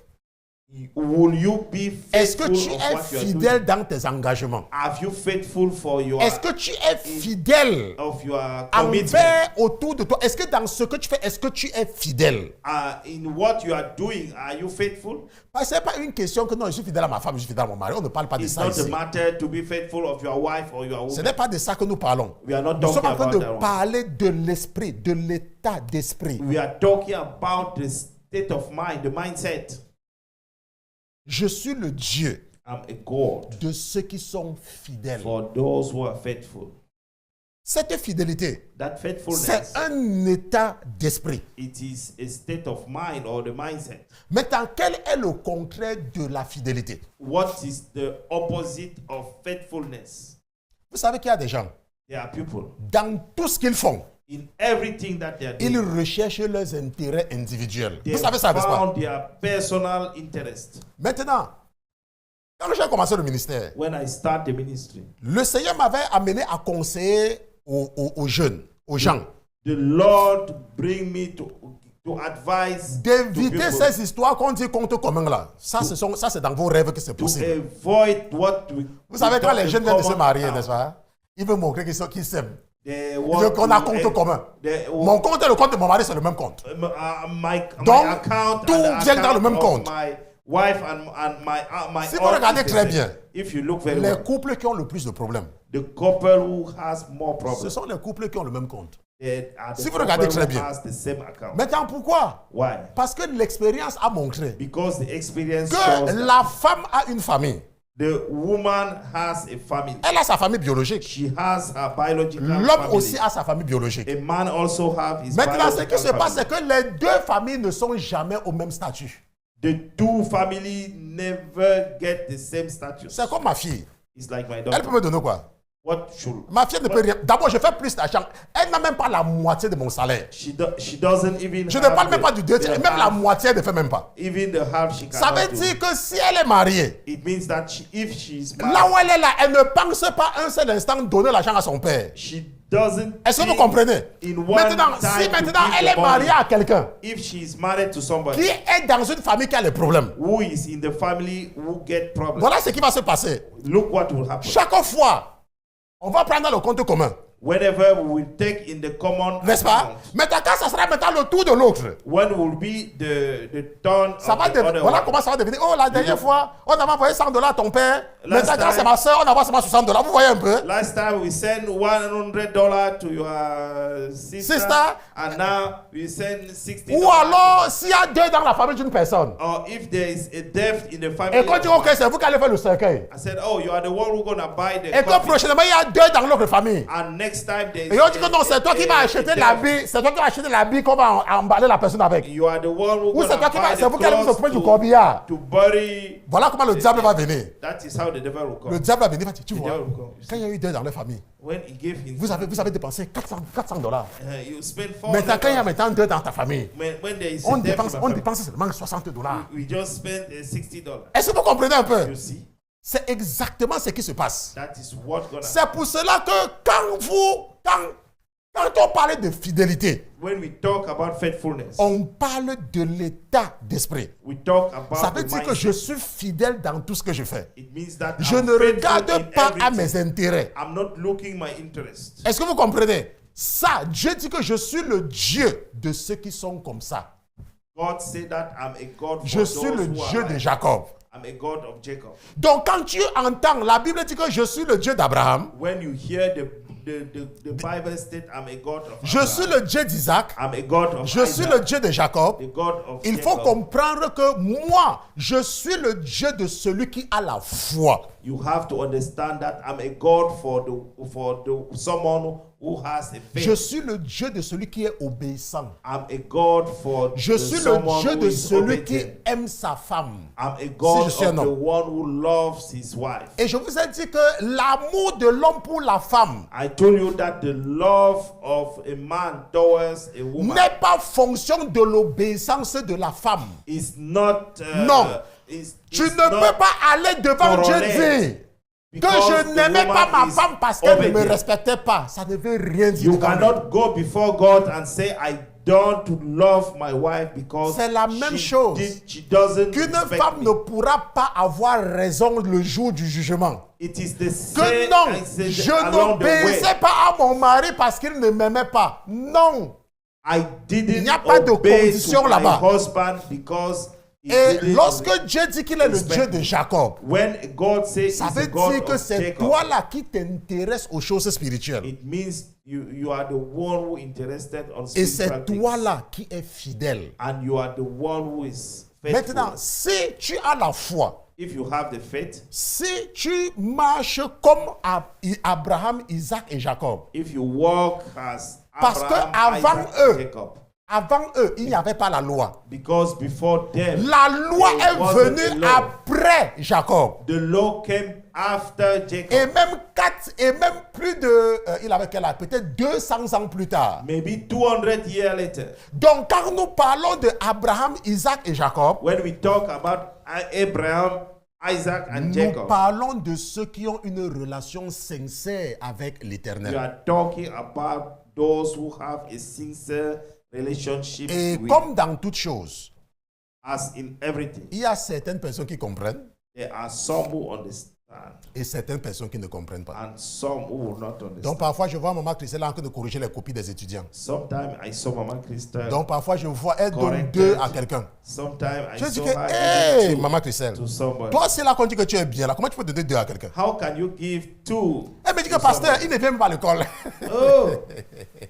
Speaker 2: will you be
Speaker 1: Est-ce que
Speaker 2: faithful
Speaker 1: tu
Speaker 2: of
Speaker 1: es
Speaker 2: what you are
Speaker 1: fidèle
Speaker 2: doing?
Speaker 1: dans tes engagements?
Speaker 2: Are you faithful for your
Speaker 1: Est-ce que tu es fidèle
Speaker 2: of your commitment?
Speaker 1: envers autour de toi? Est-ce que dans ce que tu fais, est-ce que tu es fidèle?
Speaker 2: In what you are doing, are you faithful?
Speaker 1: Parce que ce n'est pas une question que non, je suis fidèle à ma femme, je suis fidèle à mon mari. On ne parle pas de
Speaker 2: It's
Speaker 1: ça
Speaker 2: not
Speaker 1: ici.
Speaker 2: a matter to be faithful of your wife or your
Speaker 1: Ce
Speaker 2: woman.
Speaker 1: n'est pas de ça que nous parlons.
Speaker 2: We are not
Speaker 1: Nous sommes
Speaker 2: talking
Speaker 1: en train
Speaker 2: about
Speaker 1: de
Speaker 2: that one.
Speaker 1: parler de l'esprit, de l'état d'esprit.
Speaker 2: We are talking about the state of mind, the mindset.
Speaker 1: Je suis le Dieu
Speaker 2: I'm a God
Speaker 1: de ceux qui sont fidèles.
Speaker 2: for those who are faithful.
Speaker 1: Cette fidélité,
Speaker 2: That faithfulness,
Speaker 1: c'est un état d'esprit.
Speaker 2: it is a state of mind or the mindset.
Speaker 1: Maintenant, quel est le contraire de la fidélité?
Speaker 2: What is the opposite of faithfulness?
Speaker 1: Vous savez qu'il y a des gens,
Speaker 2: There are people,
Speaker 1: dans tout ce qu'ils font,
Speaker 2: in everything that they are
Speaker 1: ils
Speaker 2: doing,
Speaker 1: recherchent leurs intérêts individuels.
Speaker 2: they
Speaker 1: Vous savez ça, n'est-ce pas?
Speaker 2: found their personal interest.
Speaker 1: Maintenant, quand j'ai commencé le ministère,
Speaker 2: When I start the ministry,
Speaker 1: le Seigneur m'avait amené à conseiller aux jeunes, aux gens,
Speaker 2: the Lord bring me to advise to
Speaker 1: d'éviter
Speaker 2: people
Speaker 1: ces histoires qu'on dit compte commun là. Ça, c'est dans vos rêves que c'est
Speaker 2: to
Speaker 1: possible.
Speaker 2: avoid what we.
Speaker 1: Vous savez, quand
Speaker 2: we
Speaker 1: les jeunes viennent de se
Speaker 2: common
Speaker 1: marier,
Speaker 2: now.
Speaker 1: n'est-ce pas? Ils veulent montrer qu'ils s'aiment.
Speaker 2: They
Speaker 1: Ils
Speaker 2: want
Speaker 1: veulent qu'on a
Speaker 2: to-
Speaker 1: compte commun.
Speaker 2: they-
Speaker 1: Mon compte et le compte de mon mari, c'est le même compte.
Speaker 2: my
Speaker 1: Donc,
Speaker 2: account
Speaker 1: tout
Speaker 2: and the
Speaker 1: vient dans le
Speaker 2: account
Speaker 1: même
Speaker 2: of
Speaker 1: compte.
Speaker 2: My wife and my
Speaker 1: Si vous
Speaker 2: own
Speaker 1: regardez
Speaker 2: is the
Speaker 1: très
Speaker 2: same.
Speaker 1: bien,
Speaker 2: If you look very
Speaker 1: Les
Speaker 2: well,
Speaker 1: couples qui ont le plus de problèmes,
Speaker 2: the couple who has more
Speaker 1: ce
Speaker 2: problems,
Speaker 1: sont les couples qui ont le même compte.
Speaker 2: they are the
Speaker 1: Si vous
Speaker 2: couple
Speaker 1: regardez
Speaker 2: who
Speaker 1: très bien.
Speaker 2: has the same account.
Speaker 1: Maintenant, pourquoi?
Speaker 2: Why?
Speaker 1: Parce que l'expérience a montré
Speaker 2: Because the experience
Speaker 1: que
Speaker 2: shows that
Speaker 1: la femme a une famille.
Speaker 2: the woman has a family.
Speaker 1: Elle a sa famille biologique.
Speaker 2: She has a biological
Speaker 1: L'homme
Speaker 2: family.
Speaker 1: aussi a sa famille biologique.
Speaker 2: A man also have his
Speaker 1: Maintenant, ce
Speaker 2: biological
Speaker 1: qui se passe,
Speaker 2: family.
Speaker 1: c'est que les deux familles ne sont jamais au même statut.
Speaker 2: The two family never get the same status.
Speaker 1: C'est comme ma fille.
Speaker 2: It's like my
Speaker 1: Elle
Speaker 2: daughter.
Speaker 1: peut me donner quoi?
Speaker 2: What should
Speaker 1: Ma fille ne peut rien. D'abord, je fais plus d'argent. Elle n'a même pas la moitié de mon salaire.
Speaker 2: she doesn't even
Speaker 1: Je ne
Speaker 2: have
Speaker 1: parle même
Speaker 2: the-
Speaker 1: pas du deux
Speaker 2: the
Speaker 1: tiers. Même la
Speaker 2: half-
Speaker 1: moitié, elle ne fait même pas.
Speaker 2: even the half she
Speaker 1: Ça
Speaker 2: cannot
Speaker 1: veut
Speaker 2: do.
Speaker 1: dire que si elle est mariée,
Speaker 2: It means that if she's
Speaker 1: là
Speaker 2: married,
Speaker 1: où elle est là, elle ne pense pas un seul instant donner l'argent à son père.
Speaker 2: she doesn't
Speaker 1: Est-ce que vous
Speaker 2: think
Speaker 1: comprenez?
Speaker 2: in one
Speaker 1: Maintenant,
Speaker 2: time
Speaker 1: si
Speaker 2: to
Speaker 1: maintenant
Speaker 2: give
Speaker 1: elle
Speaker 2: the
Speaker 1: est mariée
Speaker 2: money.
Speaker 1: à quelqu'un
Speaker 2: If she's married to somebody
Speaker 1: qui est dans une famille qui a les problèmes,
Speaker 2: who is in the family who get problems,
Speaker 1: voilà ce qui va se passer.
Speaker 2: look what will happen.
Speaker 1: Chaque fois, on va prendre le compte commun.
Speaker 2: Whenever we will take in the common
Speaker 1: N'est-ce pas?
Speaker 2: account,
Speaker 1: Maintenant, quand ça sera maintenant le tour de l'autre,
Speaker 2: when will be the turn
Speaker 1: ça
Speaker 2: of
Speaker 1: va
Speaker 2: the other
Speaker 1: voilà
Speaker 2: one.
Speaker 1: comment ça va devenir. Oh, la dernière fois, on avait envoyé $100 à ton père.
Speaker 2: Last
Speaker 1: Maintenant, quand
Speaker 2: time-
Speaker 1: c'est ma soeur, on envoie seulement $60. Vous voyez un peu?
Speaker 2: Last time we sent $100 to your sister,
Speaker 1: Sister.
Speaker 2: and now we send $60.
Speaker 1: Ou alors, s'il y a deux dans la famille d'une personne,
Speaker 2: or if there is a death in the family,
Speaker 1: et qu'on dit,
Speaker 2: of
Speaker 1: ok,
Speaker 2: one,
Speaker 1: c'est vous qui allez faire le cercueil.
Speaker 2: I said, oh, you are the one who's gonna buy the
Speaker 1: Et que
Speaker 2: coffin.
Speaker 1: prochainement, il y a deux dans l'autre famille.
Speaker 2: And next time there is
Speaker 1: Et on dit que non, c'est toi qui vas
Speaker 2: a
Speaker 1: acheter
Speaker 2: death.
Speaker 1: l'habit, c'est toi qui vas acheter l'habit qu'on va emballer la personne avec.
Speaker 2: You are the one who
Speaker 1: Ou c'est toi
Speaker 2: gonna
Speaker 1: qui va,
Speaker 2: buy
Speaker 1: c'est
Speaker 2: the
Speaker 1: vous qui allez vous
Speaker 2: clothes
Speaker 1: occuper du corbillard.
Speaker 2: to bury.
Speaker 1: Voilà comment le diable va venir.
Speaker 2: That is how the devil will come.
Speaker 1: Le diable va venir, va dire, tu vois,
Speaker 2: devil will come.
Speaker 1: quand il y a eu deux dans la famille,
Speaker 2: When he gave him,
Speaker 1: vous avez dépensé $400.
Speaker 2: you spend $400.
Speaker 1: Maintenant, quand il y a maintenant deux dans ta famille,
Speaker 2: When there is
Speaker 1: on
Speaker 2: a death
Speaker 1: dépense,
Speaker 2: in my
Speaker 1: on
Speaker 2: family,
Speaker 1: dépense seulement $60.
Speaker 2: we just spend $60.
Speaker 1: Est-ce que vous comprenez un peu?
Speaker 2: You see,
Speaker 1: C'est exactement ce qui se passe.
Speaker 2: that is what gonna.
Speaker 1: C'est pour cela que quand on parle de fidélité,
Speaker 2: When we talk about faithfulness,
Speaker 1: on parle de l'état d'esprit.
Speaker 2: we talk about
Speaker 1: Ça veut
Speaker 2: the
Speaker 1: dire que
Speaker 2: mindset.
Speaker 1: je suis fidèle dans tout ce que je fais.
Speaker 2: It means that
Speaker 1: Je
Speaker 2: I'm
Speaker 1: ne
Speaker 2: faithful
Speaker 1: regarde
Speaker 2: in
Speaker 1: pas à
Speaker 2: everything.
Speaker 1: mes intérêts.
Speaker 2: I'm not looking my interest.
Speaker 1: Est-ce que vous comprenez? Ça, Dieu dit que je suis le Dieu de ceux qui sont comme ça.
Speaker 2: God said that I'm a God for
Speaker 1: Je suis
Speaker 2: those
Speaker 1: le
Speaker 2: who are
Speaker 1: Dieu de
Speaker 2: like-
Speaker 1: Jacob.
Speaker 2: I'm a God of Jacob.
Speaker 1: Donc quand tu entends, la Bible dit que je suis le Dieu d'Abraham,
Speaker 2: When you hear the the Bible states, I'm a God of
Speaker 1: Je suis
Speaker 2: Abraham.
Speaker 1: le Dieu d'Isaac.
Speaker 2: I'm a God of
Speaker 1: Je suis
Speaker 2: Isaac,
Speaker 1: le Dieu de Jacob.
Speaker 2: the God of
Speaker 1: Il faut
Speaker 2: Jacob.
Speaker 1: comprendre que moi, je suis le Dieu de celui qui a la foi.
Speaker 2: You have to understand that I'm a God for someone who has a
Speaker 1: Je
Speaker 2: faith.
Speaker 1: suis le Dieu de celui qui est obéissant.
Speaker 2: I'm a God for
Speaker 1: Je suis le
Speaker 2: someone
Speaker 1: Dieu
Speaker 2: who
Speaker 1: de
Speaker 2: is
Speaker 1: celui qui
Speaker 2: obedient.
Speaker 1: aime sa femme.
Speaker 2: I'm a God
Speaker 1: je suis un
Speaker 2: of the
Speaker 1: homme.
Speaker 2: one who loves his wife.
Speaker 1: Et je vous ai dit que l'amour de l'homme pour la femme
Speaker 2: I told you that the love of a man towards a woman
Speaker 1: n'est pas fonction de l'obéissance de la femme.
Speaker 2: is not.
Speaker 1: Non.
Speaker 2: Is
Speaker 1: Tu
Speaker 2: is
Speaker 1: ne
Speaker 2: not
Speaker 1: peux pas aller devant Dieu
Speaker 2: correct.
Speaker 1: dire que
Speaker 2: Because
Speaker 1: je
Speaker 2: the
Speaker 1: n'aimais pas
Speaker 2: woman
Speaker 1: ma
Speaker 2: is
Speaker 1: femme parce qu'elle ne me
Speaker 2: obedient.
Speaker 1: respectait pas. Ça ne veut rien dire.
Speaker 2: You
Speaker 1: devant lui.
Speaker 2: cannot go before God and say, I don't love my wife because
Speaker 1: C'est la même chose.
Speaker 2: she doesn't
Speaker 1: Qu'une
Speaker 2: respect
Speaker 1: femme
Speaker 2: me.
Speaker 1: ne pourra pas avoir raison le jour du jugement.
Speaker 2: It is the
Speaker 1: Que
Speaker 2: same.
Speaker 1: non,
Speaker 2: I said
Speaker 1: je
Speaker 2: along the way.
Speaker 1: n'obéissais pas à mon mari parce qu'il ne m'aimait pas. Non.
Speaker 2: I didn't
Speaker 1: Il n'y a pas de
Speaker 2: obey
Speaker 1: condition
Speaker 2: to my
Speaker 1: là-bas.
Speaker 2: husband because he
Speaker 1: Et
Speaker 2: didn't
Speaker 1: lorsque Dieu dit qu'il est le
Speaker 2: respect
Speaker 1: Dieu
Speaker 2: me.
Speaker 1: de Jacob,
Speaker 2: When God says
Speaker 1: ça
Speaker 2: he's
Speaker 1: veut
Speaker 2: the God
Speaker 1: dire que
Speaker 2: of
Speaker 1: c'est
Speaker 2: Jacob,
Speaker 1: toi là qui t'intéresses aux choses spirituelles.
Speaker 2: it means you are the one who interested on
Speaker 1: Et
Speaker 2: spiritual
Speaker 1: c'est toi
Speaker 2: things.
Speaker 1: là qui es fidèle.
Speaker 2: And you are the one who is faithful.
Speaker 1: Maintenant, si tu as la foi,
Speaker 2: If you have the faith,
Speaker 1: si tu marches comme Abraham, Isaac et Jacob,
Speaker 2: if you walk as
Speaker 1: Parce que
Speaker 2: Abraham,
Speaker 1: avant
Speaker 2: Isaac,
Speaker 1: eux,
Speaker 2: and Jacob,
Speaker 1: avant eux, il n'y avait pas la loi.
Speaker 2: because before them,
Speaker 1: La loi
Speaker 2: there
Speaker 1: est
Speaker 2: wasn't
Speaker 1: venue
Speaker 2: the law.
Speaker 1: après Jacob.
Speaker 2: The law came after Jacob.
Speaker 1: Et même plus de, il avait quel âge? Peut-être 200 ans plus tard.
Speaker 2: Maybe 200 years later,
Speaker 1: Donc quand nous parlons de Abraham, Isaac et Jacob,
Speaker 2: when we talk about Abraham, Isaac, and
Speaker 1: nous
Speaker 2: Jacob,
Speaker 1: parlons de ceux qui ont une relation sincère avec
Speaker 2: we
Speaker 1: l'Éternel.
Speaker 2: are talking about those who have a sincere relationship
Speaker 1: Et
Speaker 2: with,
Speaker 1: comme dans toute chose,
Speaker 2: as in everything.
Speaker 1: il y a certaines personnes qui comprennent
Speaker 2: There are some who understand
Speaker 1: et certaines personnes qui ne comprennent pas.
Speaker 2: and some who will not understand.
Speaker 1: Donc parfois, je vois maman Christelle en train de corriger les copies des étudiants.
Speaker 2: Sometimes I saw Mama Christelle.
Speaker 1: Donc parfois, je vois elle donne
Speaker 2: Corrected.
Speaker 1: 2 à quelqu'un.
Speaker 2: Sometimes I
Speaker 1: Je dis
Speaker 2: saw
Speaker 1: que,
Speaker 2: her
Speaker 1: hey,
Speaker 2: giving two
Speaker 1: maman Christelle,
Speaker 2: to someone.
Speaker 1: toi c'est là qu'on dit que tu es bien là. Comment tu peux donner 2 à quelqu'un?
Speaker 2: How can you give two?
Speaker 1: Elle me dit que
Speaker 2: to
Speaker 1: pasteur,
Speaker 2: someone?
Speaker 1: il ne vient même pas à l'école.
Speaker 2: Oh,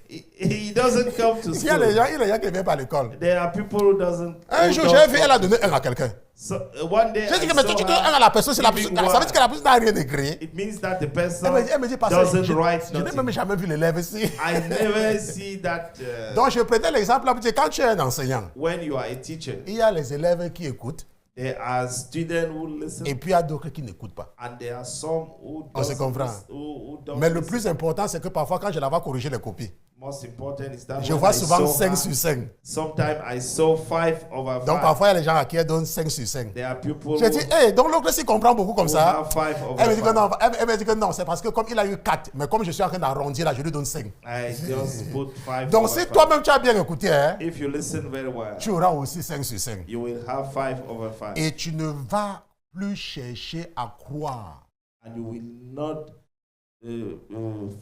Speaker 2: he doesn't come to
Speaker 1: Il y a les
Speaker 2: school.
Speaker 1: gens, il y a des gens qui ne viennent pas à l'école.
Speaker 2: There are people who doesn't.
Speaker 1: Un
Speaker 2: who
Speaker 1: jour,
Speaker 2: don't
Speaker 1: j'ai vu,
Speaker 2: come.
Speaker 1: elle a donné 1 à quelqu'un.
Speaker 2: So, one day
Speaker 1: J'ai dit
Speaker 2: I
Speaker 1: que mais toi, tu
Speaker 2: saw
Speaker 1: donnes 1
Speaker 2: her
Speaker 1: à la personne, c'est la
Speaker 2: giving
Speaker 1: personne. Ça veut dire que la
Speaker 2: one.
Speaker 1: personne n'a rien écrit.
Speaker 2: It means that the person
Speaker 1: Elle me dit pasteur,
Speaker 2: doesn't
Speaker 1: je
Speaker 2: write
Speaker 1: n'ai
Speaker 2: nothing.
Speaker 1: même jamais vu l'élève ici.
Speaker 2: I never see that
Speaker 1: Donc je prenais l'exemple là pour dire, quand tu es un enseignant,
Speaker 2: when you are a teacher,
Speaker 1: il y a les élèves qui écoutent
Speaker 2: there are students who listen
Speaker 1: et puis il y a d'autres qui n'écoutent pas.
Speaker 2: and there are some who
Speaker 1: On se
Speaker 2: doesn't
Speaker 1: comprend.
Speaker 2: who don't
Speaker 1: Mais le
Speaker 2: listen.
Speaker 1: plus important, c'est que parfois, quand je la vois corriger les copies,
Speaker 2: Most important is that
Speaker 1: je
Speaker 2: when
Speaker 1: vois
Speaker 2: I
Speaker 1: souvent
Speaker 2: saw
Speaker 1: 5
Speaker 2: her,
Speaker 1: sur 5.
Speaker 2: sometimes I saw 5/5.
Speaker 1: Donc parfois, il y a les gens à qui elle donne 5 sur 5.
Speaker 2: There are people
Speaker 1: Je dis, hey, donc l'autre s'il comprend beaucoup comme
Speaker 2: who
Speaker 1: ça.
Speaker 2: have 5/5.
Speaker 1: Elle me dit que non, elle me dit que non, c'est parce que comme il a eu 4, mais comme je suis en train d'arrondir là, je lui donne 5.
Speaker 2: I just put 5.
Speaker 1: Donc si toi-même tu as bien écouté, hein,
Speaker 2: if you listen very well,
Speaker 1: tu auras aussi 5 sur 5.
Speaker 2: you will have 5/5.
Speaker 1: Et tu ne vas plus chercher à croire
Speaker 2: And you will not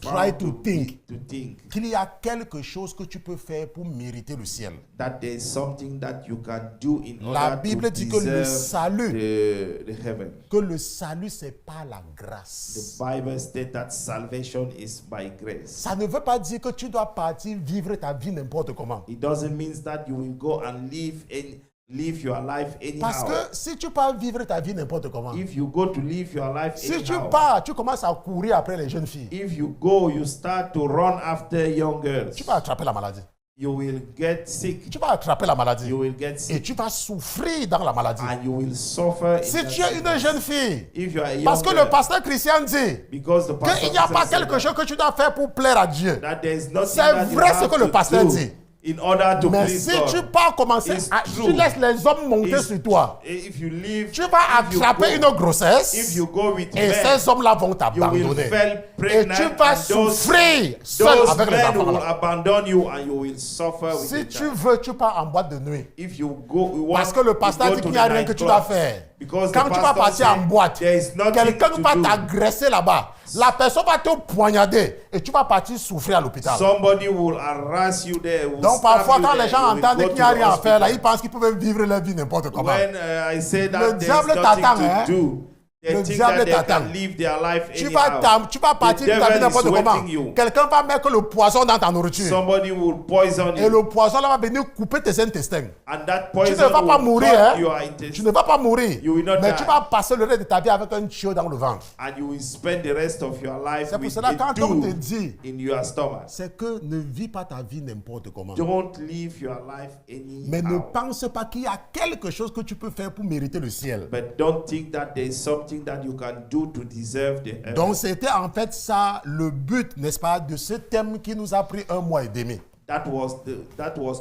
Speaker 1: Try to think.
Speaker 2: qu'il
Speaker 1: y a quelque chose que tu peux faire pour mériter le ciel.
Speaker 2: That there is something that you can do in
Speaker 1: La
Speaker 2: order
Speaker 1: Bible
Speaker 2: to
Speaker 1: dit que le
Speaker 2: deserve
Speaker 1: salut,
Speaker 2: the heaven.
Speaker 1: que le salut c'est par la grâce.
Speaker 2: The Bible states that salvation is by grace.
Speaker 1: Ça ne veut pas dire que tu dois partir vivre ta vie n'importe comment.
Speaker 2: It doesn't mean that you will go and live your life anyhow.
Speaker 1: Parce que si tu pars vivre ta vie n'importe comment,
Speaker 2: If you go to live your life
Speaker 1: si tu
Speaker 2: anyhow,
Speaker 1: pars, tu commences à courir après les jeunes filles,
Speaker 2: if you go, you start to run after young girls.
Speaker 1: tu vas attraper la maladie.
Speaker 2: You will get sick.
Speaker 1: Tu vas attraper la maladie.
Speaker 2: You will get
Speaker 1: Et
Speaker 2: sick.
Speaker 1: tu vas souffrir dans la maladie.
Speaker 2: And you will suffer.
Speaker 1: Si
Speaker 2: in
Speaker 1: tu
Speaker 2: that
Speaker 1: es une
Speaker 2: sickness.
Speaker 1: jeune fille,
Speaker 2: If you are a young
Speaker 1: parce que
Speaker 2: girl,
Speaker 1: le pasteur Christian dit
Speaker 2: because the pastor
Speaker 1: qu'il n'y a pas
Speaker 2: said
Speaker 1: quelque chose que tu dois faire pour plaire à Dieu.
Speaker 2: that there is nothing
Speaker 1: C'est
Speaker 2: that you
Speaker 1: vrai ce
Speaker 2: have
Speaker 1: que le
Speaker 2: to
Speaker 1: pasteur
Speaker 2: do
Speaker 1: dit.
Speaker 2: in order to
Speaker 1: Mais
Speaker 2: please
Speaker 1: si
Speaker 2: God.
Speaker 1: tu pars commencer,
Speaker 2: It's
Speaker 1: tu
Speaker 2: true.
Speaker 1: laisses les hommes monter
Speaker 2: It's-
Speaker 1: sur toi,
Speaker 2: If you live,
Speaker 1: tu vas
Speaker 2: if you
Speaker 1: attraper
Speaker 2: go-
Speaker 1: une grossesse
Speaker 2: If you go with
Speaker 1: et
Speaker 2: men,
Speaker 1: ces hommes-là vont
Speaker 2: you will
Speaker 1: t'abandonner.
Speaker 2: fall
Speaker 1: Et
Speaker 2: pregnant
Speaker 1: tu vas
Speaker 2: and those
Speaker 1: souffrir seul
Speaker 2: those
Speaker 1: avec les
Speaker 2: men
Speaker 1: enfants.
Speaker 2: will
Speaker 1: là.
Speaker 2: abandon you and you will suffer with
Speaker 1: Si
Speaker 2: the
Speaker 1: tu
Speaker 2: child.
Speaker 1: veux, tu pars en boîte de nuit.
Speaker 2: If you go, you want
Speaker 1: Parce que le
Speaker 2: to
Speaker 1: pasteur
Speaker 2: go
Speaker 1: dit
Speaker 2: to
Speaker 1: qu'il n'y a
Speaker 2: the
Speaker 1: rien
Speaker 2: night
Speaker 1: que tu
Speaker 2: club.
Speaker 1: dois faire.
Speaker 2: Because
Speaker 1: Quand
Speaker 2: the
Speaker 1: tu vas
Speaker 2: pastor
Speaker 1: partir
Speaker 2: said
Speaker 1: en boîte,
Speaker 2: there is nothing
Speaker 1: quelqu'un
Speaker 2: to
Speaker 1: va
Speaker 2: do.
Speaker 1: t'agresser là-bas. La personne va te poignarder et tu vas partir souffrir à l'hôpital.
Speaker 2: Somebody will harass you there. Will
Speaker 1: Donc
Speaker 2: stab
Speaker 1: parfois,
Speaker 2: you
Speaker 1: quand
Speaker 2: there,
Speaker 1: les gens
Speaker 2: you will
Speaker 1: entendent
Speaker 2: go
Speaker 1: qu'il
Speaker 2: to
Speaker 1: n'y a
Speaker 2: the
Speaker 1: rien à faire, là,
Speaker 2: hospital.
Speaker 1: ils pensent qu'ils peuvent vivre leur vie n'importe comment.
Speaker 2: When I say
Speaker 1: Le
Speaker 2: that there's
Speaker 1: diable
Speaker 2: nothing
Speaker 1: t'attend,
Speaker 2: to
Speaker 1: hein.
Speaker 2: do, They
Speaker 1: Le
Speaker 2: think
Speaker 1: diable
Speaker 2: that they
Speaker 1: t'attend.
Speaker 2: can live their life
Speaker 1: Tu vas
Speaker 2: anyhow.
Speaker 1: partir
Speaker 2: The
Speaker 1: de ta vie
Speaker 2: devil
Speaker 1: n'importe
Speaker 2: is
Speaker 1: comment.
Speaker 2: waiting you.
Speaker 1: Quelqu'un va mettre le poison dans ta nourriture.
Speaker 2: Somebody will poison
Speaker 1: Et
Speaker 2: you.
Speaker 1: le poison là va venir couper tes intestins.
Speaker 2: And that
Speaker 1: Tu ne
Speaker 2: poison
Speaker 1: vas pas
Speaker 2: will
Speaker 1: mourir,
Speaker 2: cut
Speaker 1: hein?
Speaker 2: your
Speaker 1: Tu
Speaker 2: intestine.
Speaker 1: ne vas pas mourir.
Speaker 2: You will not
Speaker 1: Mais
Speaker 2: die.
Speaker 1: tu vas passer le reste de ta vie avec un tuyau dans le ventre.
Speaker 2: And you will spend the rest of your life
Speaker 1: C'est pour
Speaker 2: with
Speaker 1: cela
Speaker 2: a
Speaker 1: quand on te
Speaker 2: dew
Speaker 1: dit,
Speaker 2: in your stomach.
Speaker 1: c'est que ne vis pas ta vie n'importe comment.
Speaker 2: Don't live your life
Speaker 1: Mais ne
Speaker 2: anyhow.
Speaker 1: pense pas qu'il y a quelque chose que tu peux faire pour mériter le ciel.
Speaker 2: But don't think that there is something that you can do to deserve the heaven.
Speaker 1: Donc c'était en fait ça le but, n'est-ce pas, de ce thème qui nous a pris 1 mois et demi.
Speaker 2: That was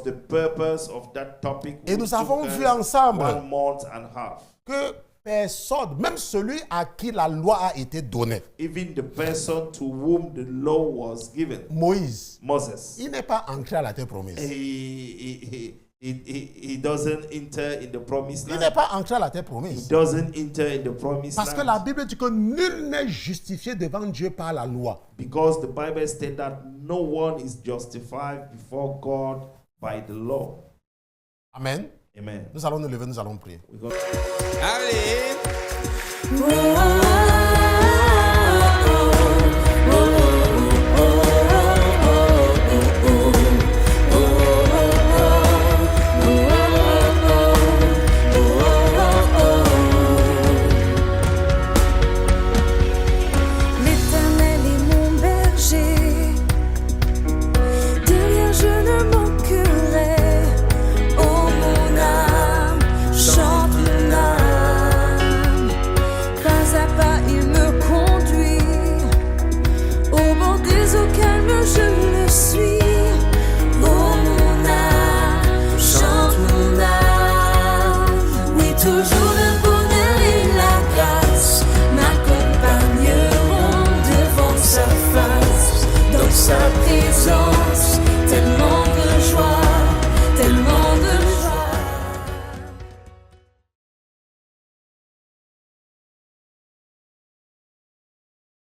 Speaker 2: the purpose of that topic.
Speaker 1: Et
Speaker 2: which
Speaker 1: nous avons
Speaker 2: took
Speaker 1: vu
Speaker 2: us
Speaker 1: ensemble
Speaker 2: 1 month and a half.
Speaker 1: Que personne, même celui à qui la loi a été donnée,
Speaker 2: Even the person to whom the law was given,
Speaker 1: Moïse,
Speaker 2: Moses,
Speaker 1: il n'est pas ancré à la terre promise.
Speaker 2: he doesn't enter in the promised
Speaker 1: Il
Speaker 2: land.
Speaker 1: n'est pas ancré à la terre
Speaker 2: He
Speaker 1: promise.
Speaker 2: doesn't enter in the promised
Speaker 1: Parce que la
Speaker 2: land.
Speaker 1: Bible dit que nul n'est justifié devant Dieu par la loi.
Speaker 2: Because the Bible states that no one is justified before God by the law.
Speaker 1: Amen.
Speaker 2: Amen.
Speaker 1: Nous allons nous lever, nous allons prier.
Speaker 2: We go-
Speaker 3: Allez.
Speaker 4: Oh,